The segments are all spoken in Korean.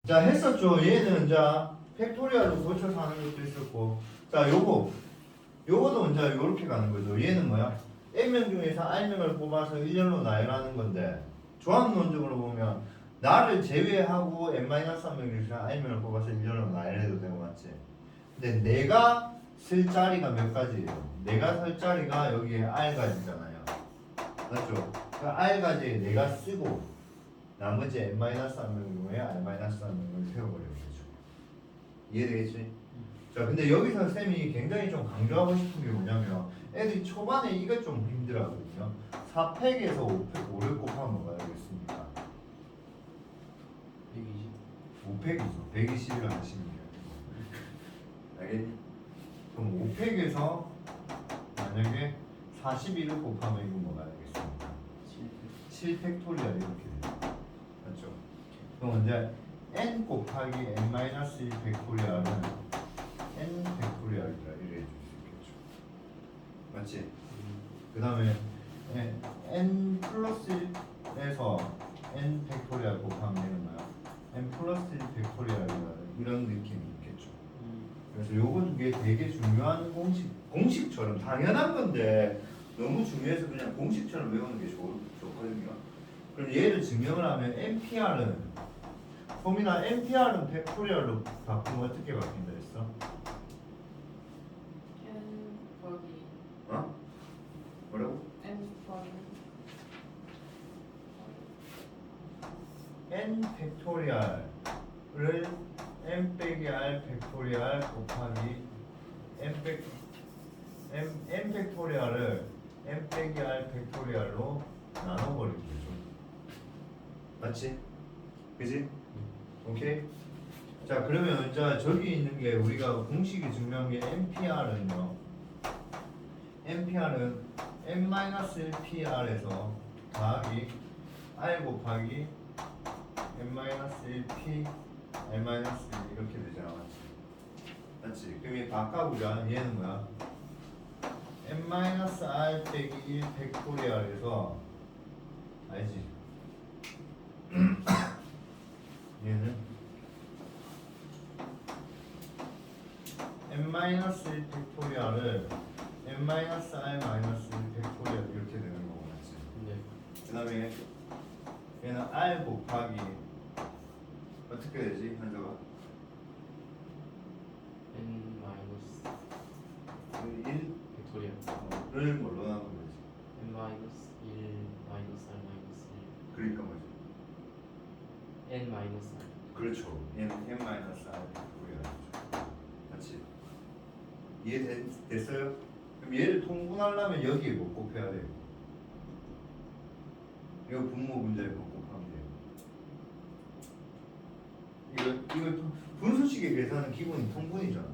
자, 했었죠. 얘는 자 팩토리얼로 고쳐서 하는 것도 있었고, 자 요거도 이제 요렇게 가는 거죠. 얘는 뭐야? N명 중에서 R명을 뽑아서 1년로 나열하는 건데, 조합론적으로 보면 나를 제외하고 N-1명 중에서 R명을 뽑아서 1년로 나열해도 되고, 맞지? 근데 내가 쓸 자리가 몇 가지예요? 내가 쓸 자리가 여기에 R가지잖아요. 맞죠? 그 R가지에 내가 쓰고 나머지 N-1명 중에 R-1명을 세워버리면 되죠. 이해되겠지? 자, 근데 여기서 쌤이 굉장히 좀 강조하고 싶은 게 뭐냐면, 애들이 초반에 이거 좀 힘들어하거든요. 4팩에서 5팩 곱하면 뭐가 되겠습니까? 120. 5팩이죠. 120이라 하시면 돼요. 알겠니? 그럼 5팩에서 만약에 41을 곱하면 이거 뭐가 되겠습니까? 7팩토리얼 이렇게 돼요. 맞죠? 그럼 이제 n 곱하기 n-1 팩토리얼은 n 팩토리얼이라 이래 줄 수 있겠죠. 맞지? 그 다음에 n 플러스 1에서 n 팩토리얼 곱하면 되는 거야. n 플러스 1 팩토리얼이라는 이런 느낌이 있겠죠. 그래서 요건 이게 되게 중요한 공식처럼 당연한 건데 너무 중요해서 그냥 공식처럼 외우는 게 좋거든요. 그럼 얘를 증명을 하면 NPR은 폼이나 NPR은 팩토리얼로 바꾸면 어떻게 바뀐다 했어? n 더하기 어? 뭐라고? n 더하기 n 팩토리얼을 n 빼기 r 팩토리얼 곱하기 n 팩토리얼을 n 빼기 r 팩토리얼로 나눠버리면 되죠. 맞지? 그지? 오케이? 자, 그러면 자 저기 있는 게 우리가 공식이 증명한 게 NPR은요. NPR은 n-1PR에서 더하기 R 곱하기 n-1P n-1 이렇게 되잖아. 맞지? 맞지? 그럼 얘 바꿔보자. 얘는 뭐야? n-R 빼기 1 팩토리얼에서 알지? 얘는 n-1 팩토리얼을 n-R 1 팩토리얼 이렇게 되는 거고, 맞지? 네. 그 다음에 얘는 R 곱하기 어떻게 되지? 현저가 n 마이너스 1을 팩토리얼. 뭘로 나누면 되지? n 마이너스 1 마이너스 r 마이너스 그러니까 뭐지? 1 n 마이너스 r. 그렇죠. n-R 팩토리얼이죠. 맞지? 이해됐어요? 그럼 얘를 통분하려면 여기에 뭐 곱해야 돼요? 이거 분모 문제에 뭐 곱하면 돼요? 이거 분수식의 계산은 기본이 통분이잖아.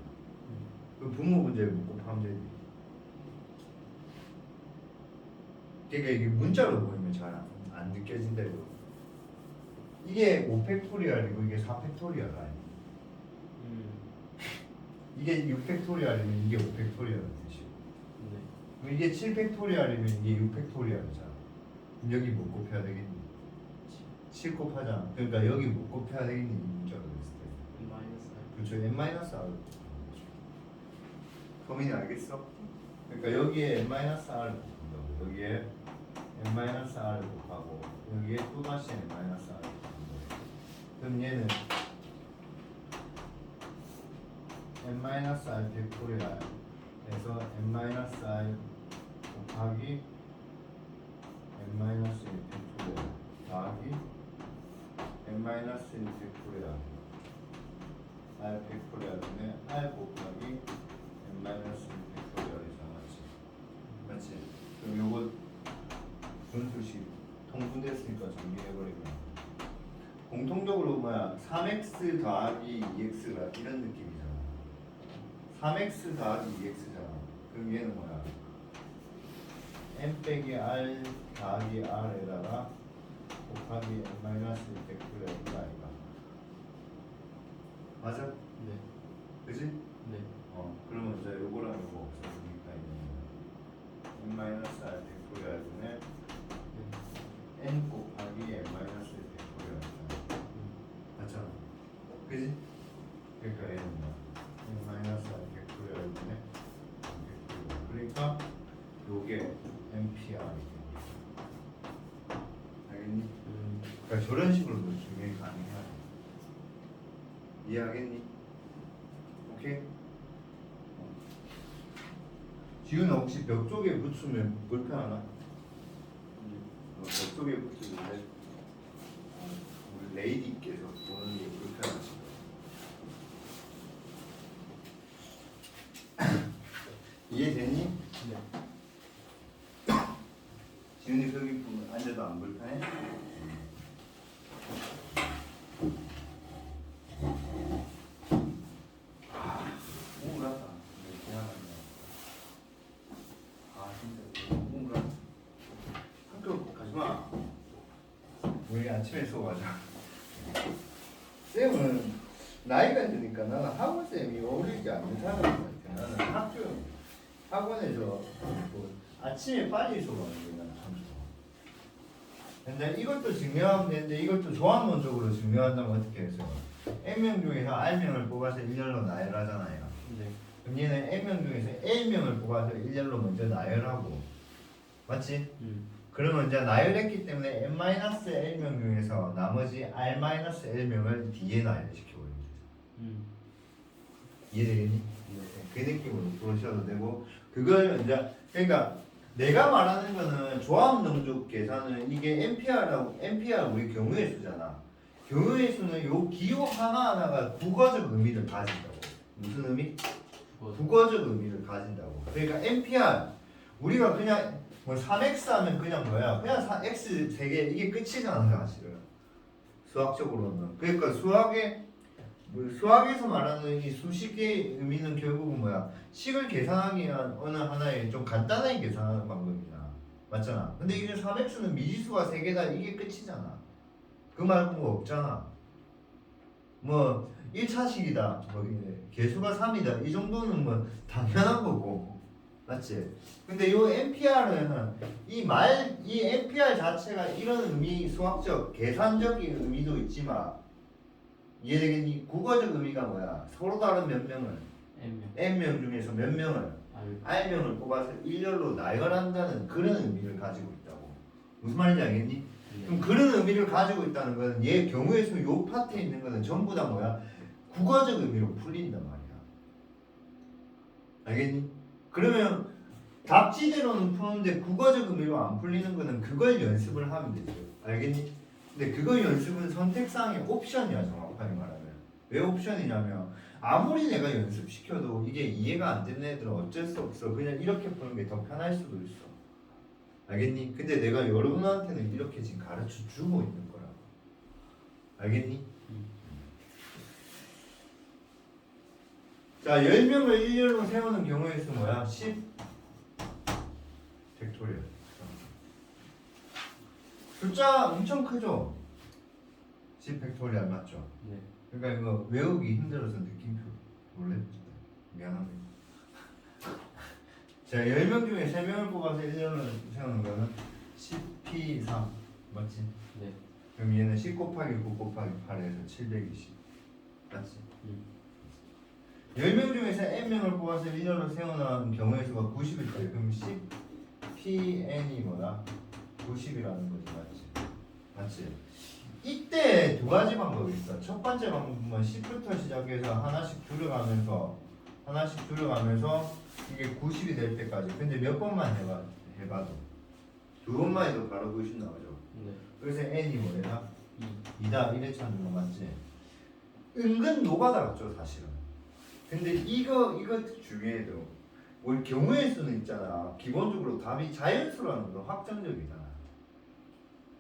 그 분모 문제에 뭐 곱하면 되지. 그러니까 이게 문자로 보이면 잘 안 느껴진대요. 이게 5팩토리얼이고 이게 4팩토리얼 아니야. 이게 6팩토리얼이면 이게 5팩토리얼 뜻이고. 네. 그럼 이게 7팩토리얼이면 이게 6팩토리얼이잖아. 그럼 여기 뭐 곱해야 되겠니? 7 곱하잖아. 그러니까 여기 뭐 곱해야 되겠니? 이 문자로 됐을 때. n 마이너스 r. 그렇죠. n-r. 범인이 알겠어? 그러니까 여기에 n-r을 곱한다고. 여기에 n-r을 곱하고 여기에 또다시 n-r을 곱한다고. 그럼 얘는 n-r 팩토리얼에서 n-r 곱하기 n-1 팩토리얼 더하기 n-1 팩토리얼 r 팩토리얼은 r 곱하기 n-1 팩토리얼이잖아. 맞지? 그럼 요거 분수식 통분됐으니까 정리해버리면 공통적으로 뭐야? 3x 더하기 2x가 이런 느낌이잖아. 3x 더하기 2x잖아. 그럼 얘는 뭐야? n 빼기 r 더하기 r에다가 곱하기 n-1 팩토리얼 이거 아이가? 맞아? 네. 그지? 네. 그러면 이제 요거랑 요거 없어지니까 n-r 팩토리얼분의 n 곱하기 n-1 팩토리얼 맞잖아. 그지? 그러니까 N은 n 마이너스 I 팩토리얼이네. 그러니까 요게 NPR이 알겠니? 그러니까 저런 식으로도 증명이 가능해야 돼. 이해하겠니? 오케이? 지훈아 혹시 벽 쪽에 붙으면 불편하나? 벽 쪽에 붙이는데 우리 레이디께서 보는 게 불편하시다. 이해됐니? 네. 지훈이 거기 보면 앉아도 안 불편해? 우울하다. 미안하네. 진짜 우울하다. 학교 가지마. 우리 아침에 수업하자. 쌤은 나이가 드니까 나는 학원쌤이 어울리지 않는 사람인 것 같아. 나는 학원에서 뭐 아침에 빨리 수업하는 게 나는 참 좋아. 근데 이것도 증명하면 되는데 이것도 조합론적으로 증명한다면 어떻게 했어요? N명 중에서 R명을 뽑아서 일렬로 나열하잖아요. 네. 그럼 얘는 N명 중에서 A명을 뽑아서 일렬로 먼저 나열하고 맞지? 그러면 이제 나열했기 때문에 N-L명 중에서 나머지 R-L명을 D에 나열시켜버립니다. 이해되겠니? 그 느낌으로 보셔도 되고 그걸 이제 그러니까 내가 말하는 거는 조합 능적 계산은 이게 NPR 우리 경우의 수잖아. 경우의 수는 요 기호 하나하나가 국어적 의미를 가진다고. 무슨 의미? 국어적 의미를 가진다고. 그러니까 NPR 우리가 그냥 뭐 3x 하면 그냥 뭐야? 그냥 x 3개 이게 끝이잖아 사실은. 수학적으로는. 그러니까 수학에서 말하는 이 수식의 의미는 결국은 뭐야? 식을 계산하기 위한 어느 하나의 좀 간단하게 계산하는 방법이잖아. 맞잖아. 근데 이게 3x는 미지수가 3개다 이게 끝이잖아. 그 말고 뭐 없잖아. 뭐 1차식이다. 뭐 개수가 3이다. 이 정도는 뭐 당연한 거고. 맞지? 근데 요 NPR은 이 NPR 자체가 이런 의미, 수학적, 계산적인 의미도 있지만 이해되겠니? 국어적 의미가 뭐야? 서로 다른 몇 명을 N명 중에서 몇 명을 R명을 뽑아서 일렬로 나열한다는 그런 의미를 가지고 있다고. 무슨 말인지 알겠니? 그럼 그런 의미를 가지고 있다는 건 얘 경우에서 요 파트에 있는 거는 전부 다 뭐야? 국어적 의미로 풀린단 말이야. 알겠니? 그러면 답지대로는 푸는데 국어적 의미로 안 풀리는 거는 그걸 연습을 하면 되죠. 알겠니? 근데 그거 연습은 선택사항의 옵션이야 정확하게 말하면. 왜 옵션이냐면 아무리 내가 연습시켜도 이게 이해가 안 되는 애들은 어쩔 수 없어. 그냥 이렇게 푸는 게 더 편할 수도 있어. 알겠니? 근데 내가 여러분한테는 이렇게 지금 가르쳐 주고 있는 거라고. 알겠니? 자, 10명을 일렬로 세우는 경우에 수 뭐야? 10 팩토리얼. 숫자 엄청 크죠? 10 팩토리얼 맞죠? 네. 그러니까 이거 외우기 힘들어서 느낌표 원래 미안합니다. 자, 10명 중에 3명을 뽑아서 1년을 세우는 거는 10P3 맞지? 네. 그럼 얘는 10 곱하기 9 곱하기 8에서 720 맞지? 10명 중에서 N명을 뽑아서 1년을 세우는 경우의 수가 90일 때 그럼 10PN이 뭐야? 90이라는 거지 맞지? 이때 두 가지 방법이 있어. 첫 번째 방법은 10부터 시작해서 하나씩 줄여가면서 이게 90이 될 때까지. 근데 몇 번만 해봐도 두 번만 해도 바로 90 나오죠. 네. 그래서 n이 뭐야? 2다 이래 찾는 거 맞지? 은근 노가다 같죠 사실은. 근데 이거 중에도 우리 경우의 수는 있잖아. 기본적으로 답이 자연수라는 건 확정적이잖아.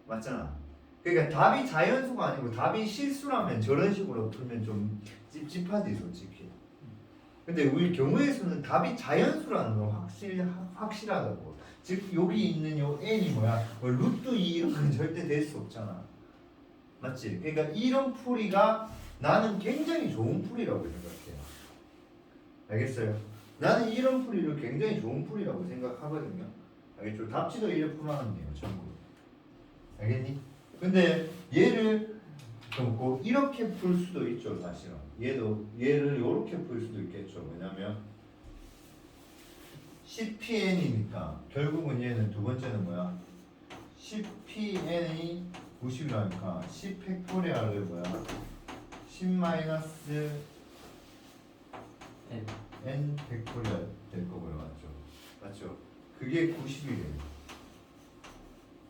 맞잖아. 그러니까 답이 자연수가 아니고 답이 실수라면 저런 식으로 풀면 좀 찝찝하지 솔직히. 근데 우리 경우의 수는 답이 자연수라는 건 확실하다고. 즉 여기 있는 요 n이 뭐야? 뭐 루트 2 이런 건 절대 될 수 없잖아. 맞지? 그러니까 이런 풀이가 나는 굉장히 좋은 풀이라고 생각해요. 알겠어요? 나는 이런 풀이를 굉장히 좋은 풀이라고 생각하거든요. 알겠죠? 답지도 이래 풀어놨네요 전부. 알겠니? 근데 얘를 그럼 꼭 이렇게 풀 수도 있죠 사실은. 얘를 이렇게 풀 수도 있겠죠. 왜냐면 CPN이니까 결국은 얘는 두 번째는 뭐야? CPN이 90이라니까 10 팩토리얼을 뭐야? 10 마이너스 N. n 팩토리얼 될 거고요, 맞죠? 맞죠? 그게 90이래요.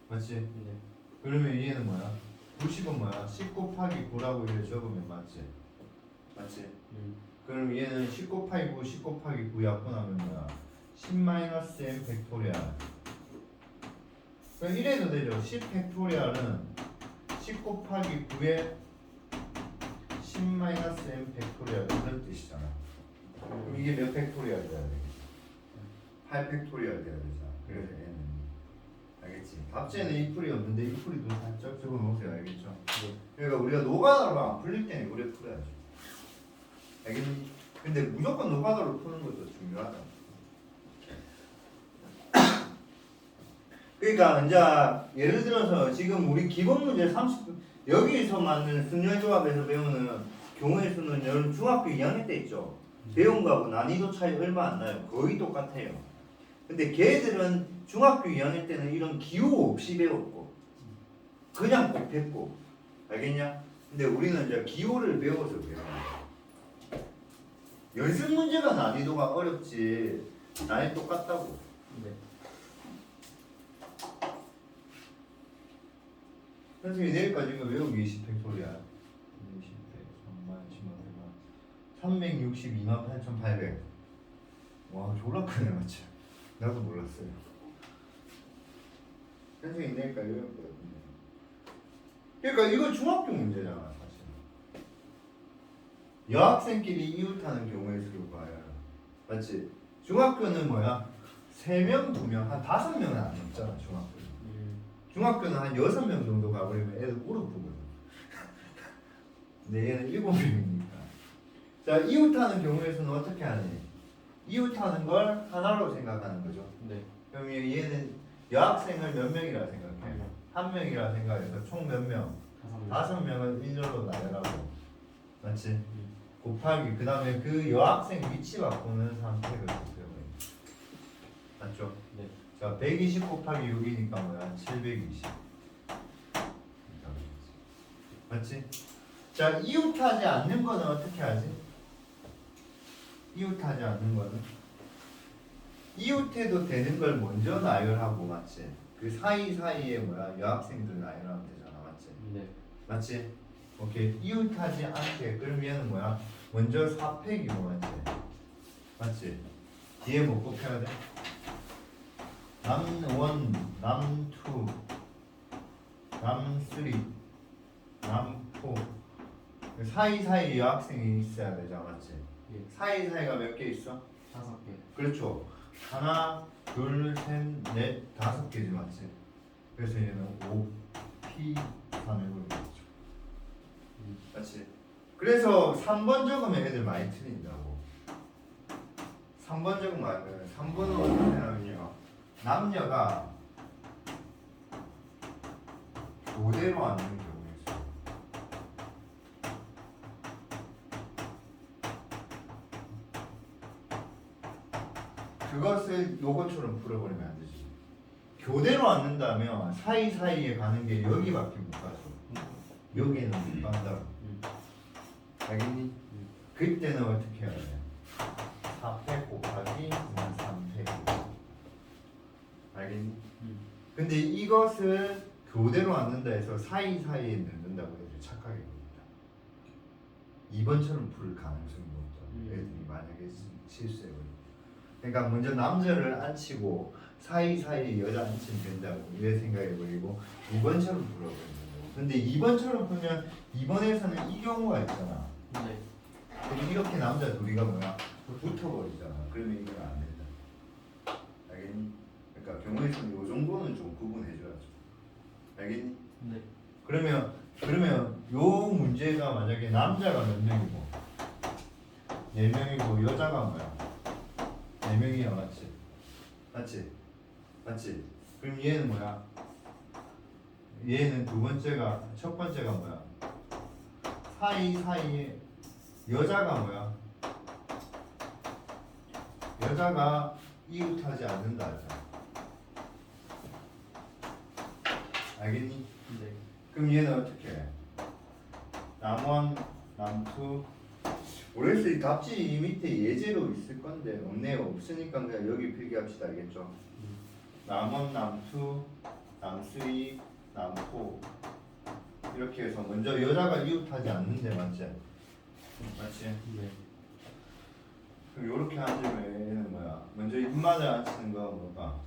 맞지? 네. 그러면 얘는 뭐야? 90은 뭐야? 10 곱하기 9라고 이렇게 적으면 맞지? 맞지? 그럼 얘는 10 곱하기 9, 10 곱하기 9 약분하면 뭐야? 10 마이너스 n 팩토리얼. 그럼 이래도 되죠. 10 팩토리얼은 10 곱하기 9에 10 마이너스 n 팩토리얼 이런 뜻이잖아. 그럼 이게 몇 팩토리얼 돼야 되겠어? 8 팩토리얼 돼야 되잖아. 그래서 n은 알겠지? 답제는 이 풀이 없는데 이 풀이도 살짝 적어놓으세요. 알겠죠? 네. 그러니까 우리가 노가다로 안 풀릴 때는 이래 풀어야죠. 알겠니? 근데 무조건 노가다로 푸는 것도 중요하다. 그러니까 이제 예를 들어서 지금 우리 기본 문제 30 여기서 맞는 순열조합에서 배우는 경우의 수는 여러분 중학교 2학년 때 있죠. 배운 거하고 난이도 차이 얼마 안 나요. 거의 똑같아요. 근데 걔들은 중학교 2학년 때는 이런 기호 없이 배웠고 그냥 곱했고 알겠냐? 근데 우리는 이제 기호를 배워서 배워요. 연습 문제가 난이도가 어렵지 난이 똑같다고. 네. 선생님이 내일까지 이거 외우기 20팩 소리야. 20팩 3만 10만 362만 8,800. 와 졸라 크네 맞지? 나도 몰랐어요. 선생님 내일까지 외울 거거든요. 그러니까 이거 중학교 문제잖아 사실. 여학생끼리 이웃하는 경우의 수를 봐요. 맞지? 중학교는 뭐야? 3명, 2명, 한 5명은 안 넘잖아 중학교. 중학교는 한 6명 정도 가버리면 애들 울어보거든. 근데 얘는 7명이니까. 자, 이웃하는 경우에서는 어떻게 하니? 이웃하는 걸 하나로 생각하는 거죠. 네. 그럼 얘는 여학생을 몇 명이라 생각해? 한 명이라 생각해서 총 몇 명? 5명을 일렬로 나열하고. 맞지? 곱하기 그 다음에 그 여학생 위치 바꾸는 상태를 곱해버려. 맞죠? 네. 자, 120 곱하기 6이니까 뭐야? 720. 맞지? 자, 이웃하지 않는 거는 어떻게 하지? 이웃하지 않는 거는 이웃해도 되는 걸 먼저 나열하고 맞지? 그 사이사이에 뭐야? 여학생들 나열하면 되잖아. 맞지? 네. 맞지? 오케이. 이웃하지 않게 그러면 뭐야? 먼저 4팩이고 맞지? 맞지? 뒤에 뭐 곱해야 돼? 남1, 남2, 남3, 남4 사이사이 여학생이 있어야 되잖아 맞지? 예. 사이사이가 몇 개 있어? 5개. 그렇죠. 하나, 둘, 셋, 넷, 5개지 맞지? 그래서 얘는 5P 3을 그리죠. 맞지? 그래서 3번 적으면 애들 많이 틀린다고. 3번 적으면 3번은 어떻게 하냐면요. 남녀가 교대로 앉는 경우에 있어요. 그것을 요것처럼 풀어버리면 안 되지. 교대로 앉는다면 사이사이에 가는 게 여기밖에 못 가죠. 여기는 못 간다. 알겠니? 그때는 어떻게 해야 돼? 4팩 곱하기 3팩. 알겠니? 근데 이것을 교대로 앉는다 해서 사이사이에 넣는다고 해도 착하게 봅니다. 2번처럼 풀 가능성이 높다. 애들이 만약에 실수해버리면. 그러니까 먼저 남자를 앉히고 사이사이에 여자 앉히면 된다고 이래 생각해버리고 2번처럼 풀어버리는 거고. 근데 2번처럼 풀면 2번에서는 이 경우가 있잖아. 네. 그럼 이렇게 남자 둘이가 뭐야? 붙어버리잖아. 그러면 이건 안 된다. 알겠니? 그러니까 경우의 수는 요 정도는 좀 구분해줘야죠. 알겠니? 네. 그러면 요 문제가 만약에 남자가 몇 명이고 4명이고 여자가 뭐야? 4명이야 맞지? 맞지? 맞지? 그럼 얘는 뭐야? 얘는 첫 번째가 뭐야? 파이 사이에 여자가 뭐야? 여자가 이웃하지 않는다 하잖아. 알겠니? 네. 그럼 얘는 어떻게 해? 남원, 남투. 모르겠어. 이 답지 이 밑에 예제로 있을 건데 없네요. 없으니까 그냥 여기 필기합시다. 알겠죠? 남원, 남투, 남수이, 남포. 이렇게 해서 먼저 여자가 이웃하지 않는데 맞지? 맞지? 네. 그럼 요렇게 앉으면 얘는 뭐야? 먼저 입만을 안 치는 거 뭐가?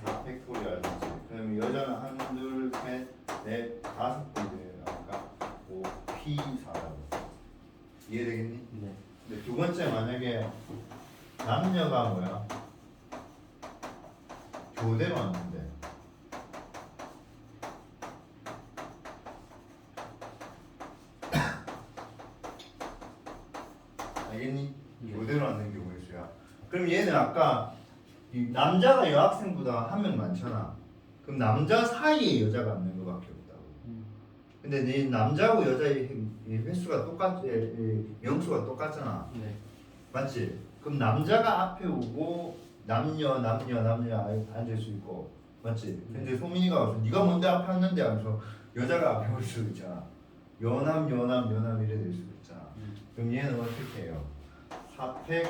4 팩토리얼 맞지? 그러면 여자는 1, 2, 3, 4, 5군데 나니까 5, P4라고. 이해되겠니? 네. 근데 두 번째 만약에 남녀가 뭐야? 교대로 왔는데 알겠니? 예. 교대로 왔는 경우의 수야. 그럼 얘는 아까 이 남자가 여학생보다 한 명 많잖아. 그럼 남자 사이에 여자가 앉는 거밖에 없다고. 근데 네 남자하고 여자의 이 횟수가 명수가 똑같잖아. 네. 맞지? 그럼 남자가 앞에 오고 남녀 앉을 수 있고 맞지? 근데 소민이가 와서 네가 뭔데 앞에 앉는데 하면서 여자가 앞에 올 수도 있잖아. 여남 이래 될 수도 있잖아. 그럼 얘는 어떻게 해요? 4팩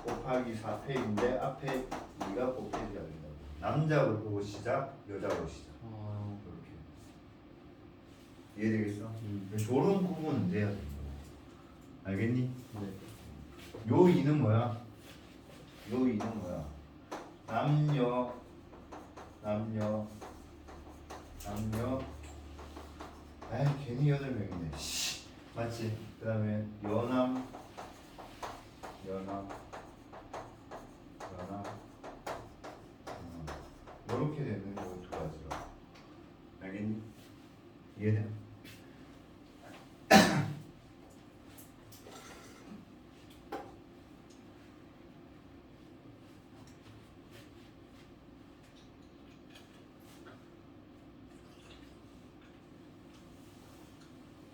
곱하기 4팩인데 앞에 2가 곱해져야 된다고. 남자로 시작, 여자로 시작. 이렇게. 이해되겠어? 저런 구분은 돼야 된다. 알겠니? 네. 요 2는 뭐야? 요 2는 뭐야? 남녀 에이 괜히 8명이네 맞지? 그 다음에 여남 요렇게 되는 거 두 가지로 알겠니? 이해돼?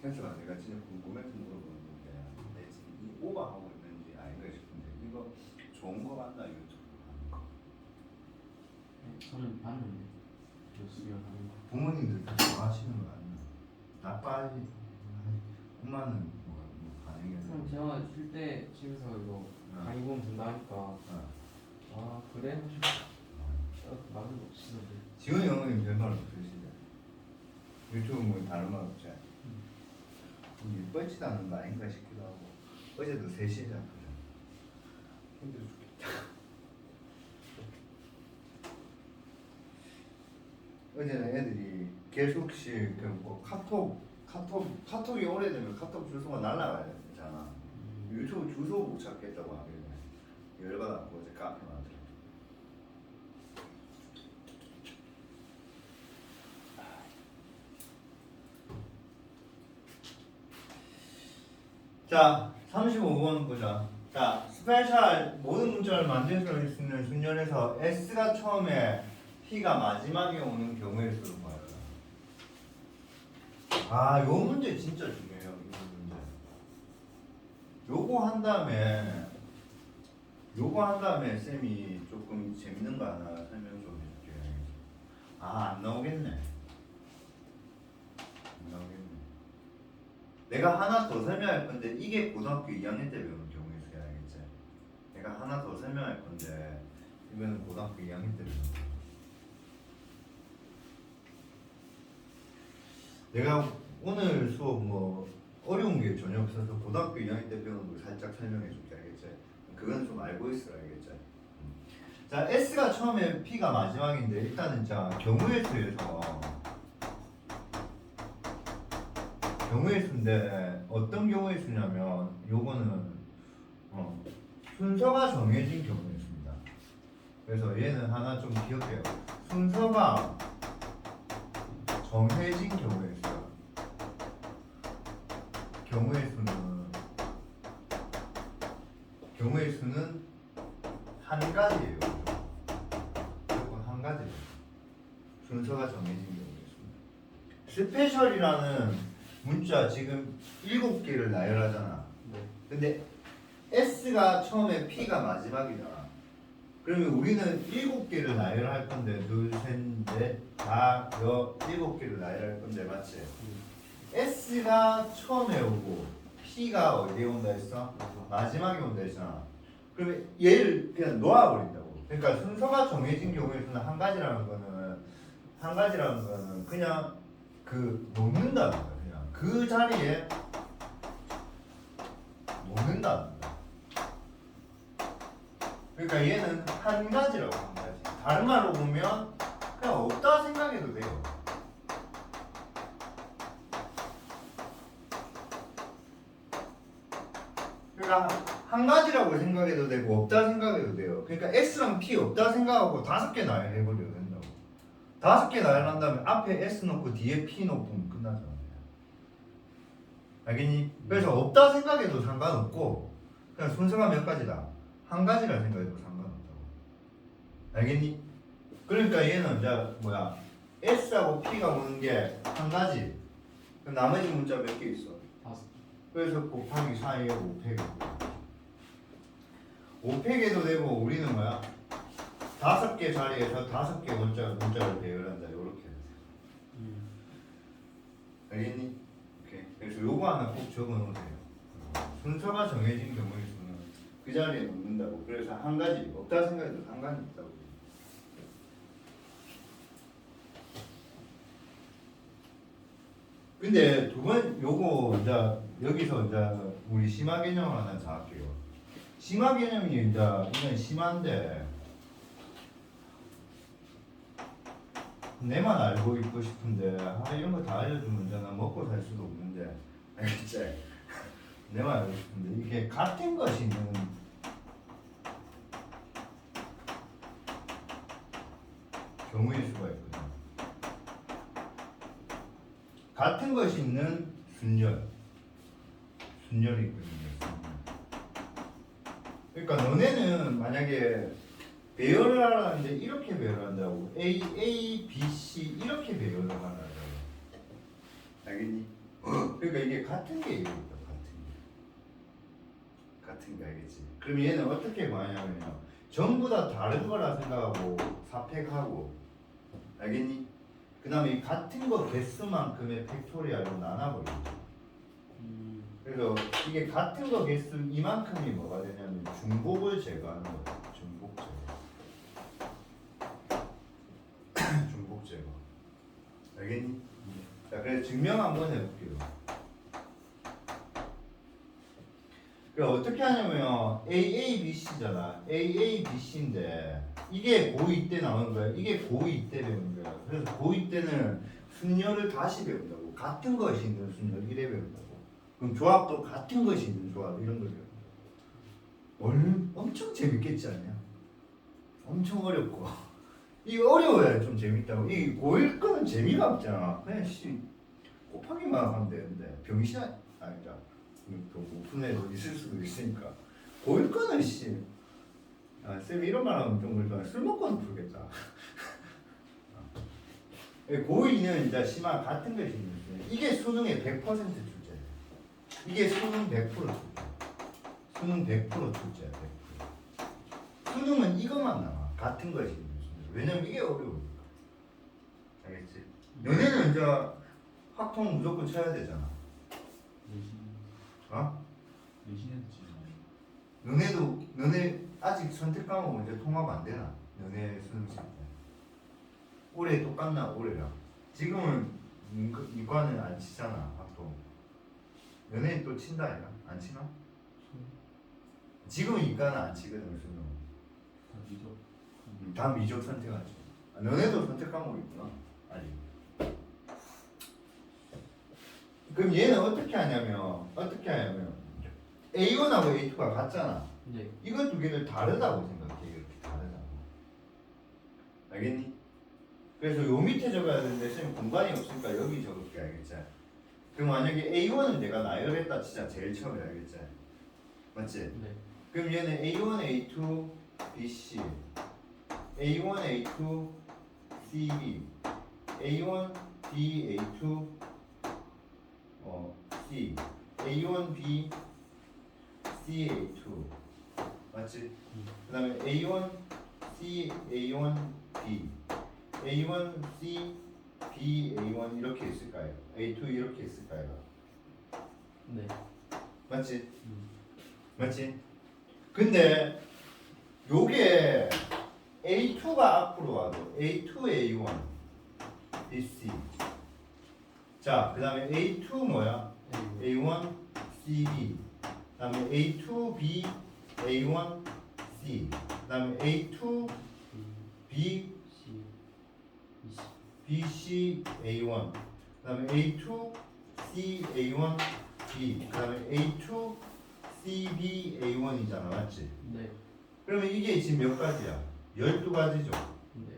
그래서 내가 진짜 궁금해서 물어보는 건데 내 지금 이 오버하고 있는지 아닌가 싶은데 이거 좋은 거 맞나 유튜브 하는 거? 저는 봤는데 수련하는 거. 부모님들 다 좋아하시는 거 아니야? 나빠하지 엄마는 뭐 반응이 그럼 제가 쉴 때 집에서 이거 강의 보면 된다 하니까 아 그래? 말은 없으는데. 지훈이 어머님 별말 없으시죠? 유튜브 뭐 다른 말 없지? 예뻐지도 않는 거 아닌가 싶기도 하고 어제도 3시에 잤거든. 힘들어 죽겠다. 어제는 애들이 계속씩 뭐 카톡이 오래되면 카톡 주소가 날라가야 되잖아. 유튜브 주소 못 찾겠다고 하길래 열받았고 어제 카페 만들어. 자, 35번 보자. 자, 스페셜 모든 문자를 만들 수 있는 순열에서 S가 처음에 P가 마지막에 오는 경우의 수를 봐요. 아, 요 문제 진짜 중요해요. 이 문제. 요거 한 다음에 쌤이 조금 재밌는 거 하나 설명 좀 해줄게요. 아, 안 나오겠네. 내가 하나 더 설명할 건데 이게 고등학교 2학년 때 배우는 경우의 수야, 알겠지? 내가 하나 더 설명할 건데 이거는 고등학교 2학년 때 배우는 거야. 내가 오늘 수업 뭐 어려운 게 전혀 없어서 고등학교 2학년 때 배우는 걸 살짝 설명해 줄게, 알겠지? 그건 좀 알고 있어, 알겠지? 자, S가 처음에 P가 마지막인데 일단은 자 경우의 수에서 경우의 수인데 어떤 경우의 수냐면 요거는 순서가 정해진 경우의 수입니다. 그래서 얘는 하나 좀 기억해요. 순서가 정해진 경우의 수야. 경우의 수는 한 가지예요. 무조건 한 가지예요. 순서가 정해진 경우의 수. 스페셜이라는 문자 지금 7개를 나열하잖아. 네. 근데 S가 처음에 P가 마지막이잖아. 그러면 우리는 7개를 나열할 건데 둘, 셋, 넷, 다, 여 7개를 나열할 건데 맞지? S가 처음에 오고 P가 어디에 온다 했어? 마지막에 온다 했잖아. 그러면 얘를 그냥 놓아버린다고. 그러니까 순서가 정해진 경우에서는 한 가지라는 거는 그냥 그 놓는다는 거야. 그냥 그 자리에 놓는다는 거야. 그러니까 얘는 한 가지라고 한 가지. 다른 말로 보면 그냥 없다 생각해도 돼요. 그러니까 한 가지라고 생각해도 되고 없다 생각해도 돼요. 그러니까 S랑 P 없다 생각하고 5개 나열해버려도 된다고. 5개 나열한 다음에 앞에 S 놓고 뒤에 P 놓고 끝나잖아. 알겠니? 그래서 없다 생각해도 상관없고 그냥 순서가 몇 가지다. 한 가지라 생각해도 상관없다고. 알겠니? 그러니까 얘는 이제 뭐야? S하고 P가 오는 게 한 가지. 그럼 나머지 문자 몇 개 있어? 5개. 그래서 곱하기 4에 5팩이 5팩에도 되고 우리는 뭐야? 5개 자리에서 5개 문자를 배열한다. 요렇게 알겠니? 오케이. 그래서 요거 하나 꼭 적어 놓으세요. 순서가 정해진 경우에서는 그 자리에 놓는다고. 그래서 한 가지 없다 생각해도 상관이 있다고. 근데 두 번 요거 이제 여기서 이제 우리 심화 개념 하나 잡을게요. 심화 개념이 이제 이건 심한데 내만 알고 있고 싶은데 이런 거 다 알려주면 이제 나 먹고 살 수도 없는데 알겠지? 내만 알고 싶은데 이게 같은 것이 있는 경우일 수가 있거든. 같은 것이 있는 순열이 있거든요. 그러니까 너네는 만약에 배열을 하라는데 이렇게 배열한다고 A, B, C 이렇게 배열을 하라고 알겠니? 그러니까 이게 같은 게 이거다. 같은 게 알겠지? 그럼 얘는 어떻게 구하냐면요 전부 다 다른 거라 생각하고 사팩하고 알겠니? 그 다음에 이 같은 거 개수만큼의 팩토리얼로 나눠버리죠. 그래서 이게 같은 거 개수 이만큼이 뭐가 되냐면 중복을 제거하는 거예요. 중복 제거. 중복 제거. 알겠니? 자, 그래서 증명 한번 해볼게요. 그 어떻게 하냐면요. AABC잖아. AABC인데 이게 고2 때 나오는 거야. 이게 고2 때 배우는 거야. 그래서 고2 때는 순열을 다시 배운다고. 같은 것이 있는 순열 이래 배운다고. 그럼 조합도 같은 것이 있는 조합 이런 걸 배운다고. 엄청 재밌겠지 않냐? 엄청 어렵고. 이게 어려워야 좀 재밌다고. 이 고1 거는 재미가 없잖아. 그냥 곱하기만 하면 되는데 병신 아니다. 또 오픈 애도 있을 수도 있으니까 고1 거는 쌤이 이런 말 하면 좀 그러니까 술 먹고는 부르겠다. 고2는 이제 심화 같은 것이 있는데 이게 수능의 100% 출제예요. 이게 수능 100% 출제. 수능 100% 출제야. 100%. 수능은 이것만 나와. 같은 것이 있는 수능. 왜냐면 이게 어려우니까. 알겠지? 너네는 이제 확통 무조건 쳐야 되잖아. 어? 너네 아직 선택 과목 이제 통합 안 되나? 너네 수능식 때. 올해 똑같나 올해랑? 지금은 이과는 안 치잖아 학도. 너네 또 친다 아니야? 안 치나? 지금은 이과는 안 치거든 수능. 다 미적 선택하지. 너네도 선택 과목 있구나. 아직. 그럼 얘는 어떻게 하냐면 A1하고 A2가 같잖아. 네. 이거 두 개를 다르다고 생각해. 이렇게 다르다고. 알겠니? 그래서 요 밑에 적어야 되는데 쌤 공간이 없으니까 여기 적을게. 알겠지? 그럼 만약에 A1은 내가 나열했다 치자. 제일 처음에 알겠지? 맞지? 네. 그럼 얘는 A1, A2, BC A1, A2, CB A1, B, A2 C A1 B C A2 맞지? 그 다음에 A1 C A1 B A1 C B A1 이렇게 있을까요? A2 이렇게 있을까요? 네. 맞지? 맞지? 근데 요게 A2가 앞으로 와도 A2 A1 BC 자 그 다음에 A2 뭐야? A1 CB 그 다음에 A2 B A1 C 그 다음에 A2 B BC A1 그 다음에 A2 C A1 B 그 다음에 A2 CB A1이잖아 맞지? 네. 그러면 이게 지금 몇 가지야? 12가지죠 네.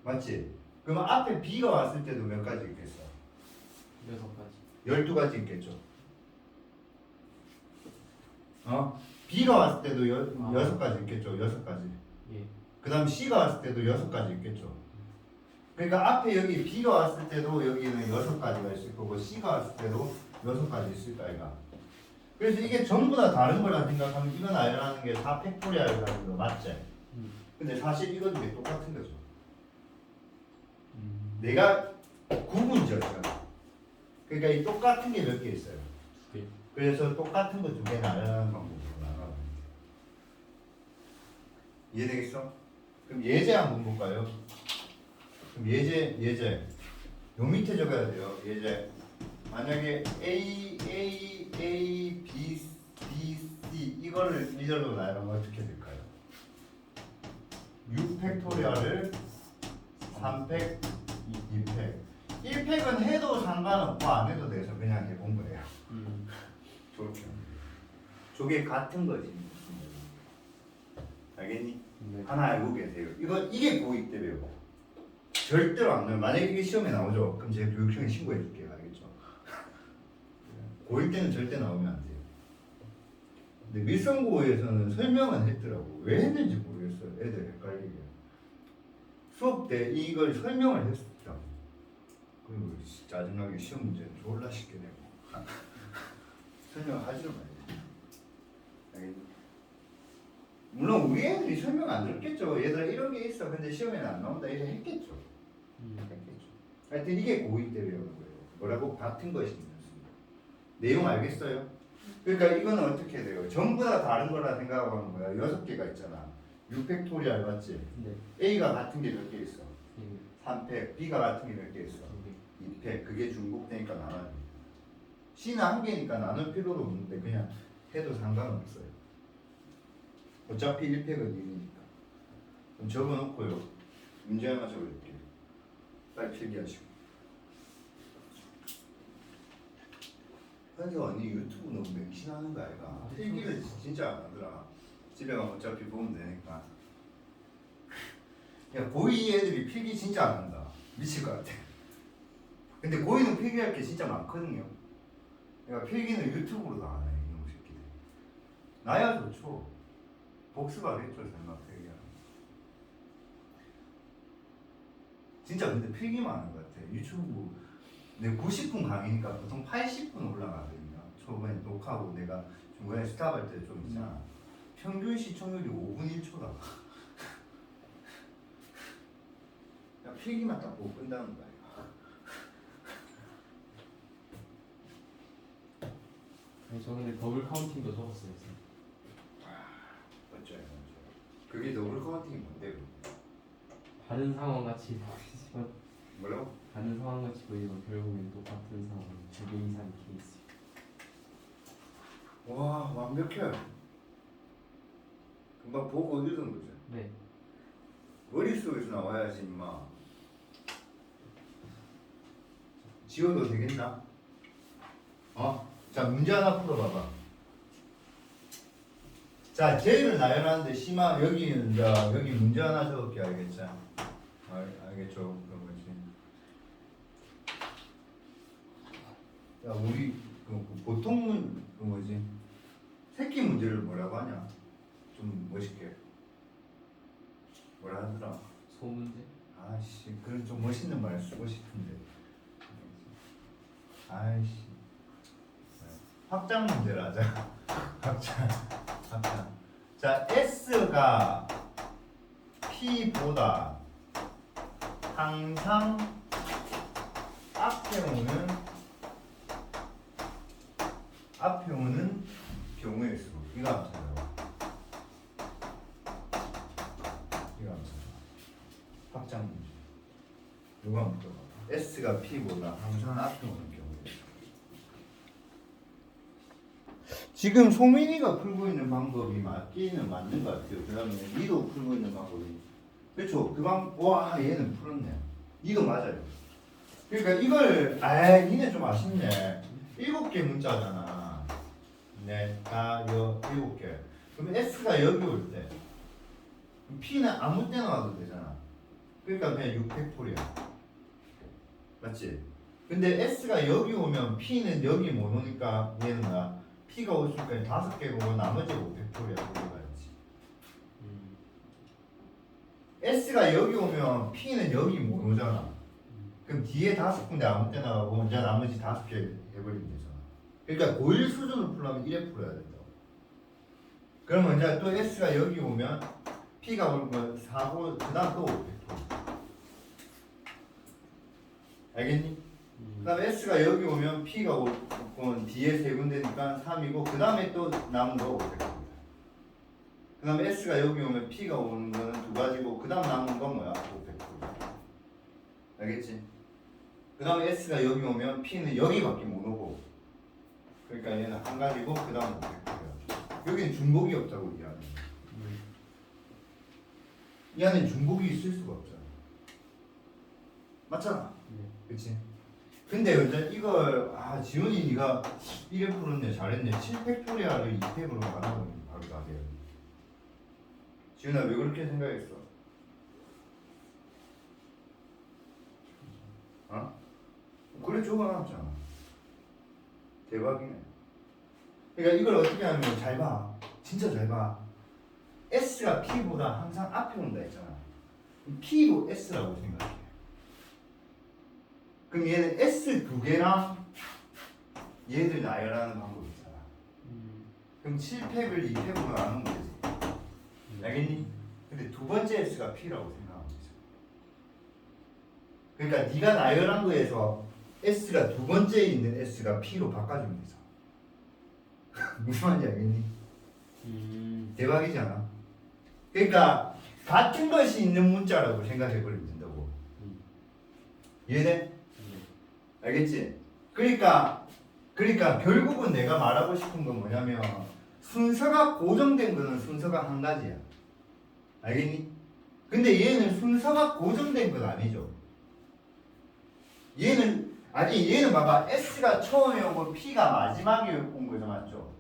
맞지? 그러면 앞에 B가 왔을 때도 몇 가지 있겠어? 6가지. 12가지 있겠죠 B가 왔을 때도 6가지 있겠죠 6가지 예. 그 다음 C가 왔을 때도 6가지 있겠죠 그러니까 앞에 여기 B가 왔을 때도 여기는 6가지가 있을 거고 C가 왔을 때도 6가지 있을 거 아이가 그래서 이게 전부 다 다른 거라 생각하면 이건 알라는 게 4 팩토리얼이라는 거 맞지? 근데 사실 이건 게 똑같은 거죠 내가 구분 지었죠 그러니까 이 똑같은 게 몇 개 있어요 2개. 그래서 똑같은 거 2개는 알라는 방법으로 나가요 이해되겠어? 그럼 예제 한번 볼까요? 그럼 예제 요 밑에 적어야 돼요 예제 만약에 A B C 이거를 미절로 나열하면 어떻게 될까요? 6팩토리얼을 3팩 2팩 1팩은 해도 상관없고 안 해도 돼서 그냥 해본 거예요 저렇게 저게 같은 거지 알겠니? 네. 하나 알고 계세요 이게 고2 때 배워 절대로 안 나와요 만약에 이게 시험에 나오죠 그럼 제가 교육청에 신고해 줄게요 알겠죠? 고1 때는 절대 나오면 안 돼요 근데 밀성고에서는 설명은 했더라고 왜 했는지 모르겠어요 애들 헷갈리게 수업 때 이걸 설명을 했었다 그리고 짜증나게 시험 문제는 졸라 쉽게 내고 설명을 하지를 말아요 알겠니? 물론 우리 애들이 설명 안 들었겠죠 얘들아 이런 게 있어 근데 시험에는 안 나온다 이렇게 했겠죠 했겠죠 하여튼 이게 고2 때 배우는 거예요 뭐라고? 같은 것이 있습니다 내용 알겠어요? 그러니까 이거는 어떻게 돼요? 전부 다 다른 거라 생각하고 하는 거야 6개가 있잖아 6팩토리얼 맞지? 네. A가 같은 게 몇 개 있어? 예. 3팩 B가 같은 게 몇 개 있어? 2팩 그게 중복되니까 나눠야 돼 C는 한 개니까 나눌 필요도 없는데 그냥 해도 상관없어요 어차피 1팩은 1이니까 그럼 적어놓고요 문제 하나 적어줄게요 빨리 필기하시고 현재 언니 유튜브 너무 맹신하는 거 아이가? 필기를 진짜 안 하더라 집에 가면 어차피 보면 되니까 야 고2 애들이 필기 진짜 안 한다 미칠 것 같아 근데 고2는 필기할 게 진짜 많거든요 그러니까 필기는 유튜브로도 안 해 이놈 새끼들 나야 좋죠 복습하겠죠 설마 필기하면 진짜 근데 필기만 하는 것 같아 유튜브 내 90분 강의니까 보통 80분 올라가거든요 초반에 녹화하고 내가 중간에 스탑할 때 좀 있잖아 평균 시청률이 5분 1초다 야 필기만 딱 보고 끝나는 거야 저 근데 더블 카운팅도 적었어요. 어쩌요 그게 더블 카운팅이 뭔데 다른 상황 같이 보이지만 뭐라고? 다른 상황 같이 보이지만 결국엔 똑같은 상황. 2개 이상 케이스. 와 완벽해 금방 보고 읽은 거죠 네. 머릿속에서 나와야지 임마 지워도 되겠나? 자 문제 하나 풀어봐봐 자 J를 나열하는데 심화 여기는 자 여기 문제 하나 적을게 알겠죠? 알겠죠? 그런 거지 자 우리 보통 그 뭐지 새끼 문제를 뭐라고 하냐 좀 멋있게 뭐라 하더라 소문제? 아씨 그런 좀 멋있는 말 쓰고 싶은데 아이씨 확장 문제를 하자. 확장. 자, S가 P보다 항상 앞에 오는 경우의 수. 이거 한번 찾아봐. 확장 문제. 누가 한번 들어봐. S가 P보다 항상 앞에 오는 경우의 수. 지금 소민이가 풀고 있는 방법이 맞기는 맞는 것 같아요. 그 다음에 니도 풀고 있는 방법이. 그렇죠. 와, 얘는 풀었네. 이거 맞아요. 그러니까 이걸, 니네 좀 아쉽네. 7개 문자잖아. 네, 다, 7개. 그럼 S가 여기 올 때, P는 아무 때나 와도 되잖아. 그러니까 그냥 6팩토리야. 맞지? 근데 S가 여기 오면 P는 여기 못 오니까 얘는 뭐야? P가 올 수 있으니까 5개고 나머지 5팩토리야. 가야지. S가 여기 오면 P는 여기 못 오잖아. 그럼 뒤에 5군데 아무 때나 가고 이제 나머지 5개 해버리면 되잖아. 그러니까 고일 수준을 풀려면 이래 풀어야 된다고. 그러면 이제 또 S가 여기 오면 P가 오면 4고 그 다음 또 5팩토리야. 알겠니? 그 다음에 S가 여기 오면 P가 오면 뒤에 3군데니까 3이고 그 다음에 또 남은 거 5팩토리야. 그 다음에 S가 여기 오면 P가 오는 거는 2가지고 그 다음 남은 건 뭐야? 5팩토리야. 알겠지? 그 다음에 S가 여기 오면 P는 여기밖에 못 오고 그러니까 얘는 한 가지고 그 다음 5팩토리야. 여기는 중복이 없다고 이 안에. 이 안에 중복이 있을 수가 없잖아. 맞잖아. 그치? 근데 이제 이걸 지훈이 네가 1회 풀었네 잘했네 7팩토리아를 2팩으로 나눠보면 바로 나게. 지훈아 왜 그렇게 생각했어? 어? 그래 적어놨잖아. 대박이네. 그러니까 이걸 어떻게 하면 잘 봐. 진짜 잘 봐. S가 P보다 항상 앞에 온다 했잖아. P도 S라고 생각해. 그럼 얘는 S 2개랑 얘들 나열하는 방법이 있잖아. 그럼 7팩을 2팩으로 나누면 되지. 알겠니? 근데 두 번째 S가 P라고 생각하면 되잖아. 그러니까 네가 나열한 거에서 S가 두 번째에 있는 S가 P로 바꿔주면 되잖아. 무슨 말인지 알겠니? 대박이지 않아? 그러니까 같은 것이 있는 문자라고 생각해버리면 된다고. 이해돼? 알겠지? 그러니까 결국은 내가 말하고 싶은 건 뭐냐면 순서가 고정된 거는 순서가 한 가지야. 알겠니? 근데 얘는 순서가 고정된 건 아니죠. 얘는 봐봐. S가 처음에 오고 P가 마지막에 온 거죠. 맞죠?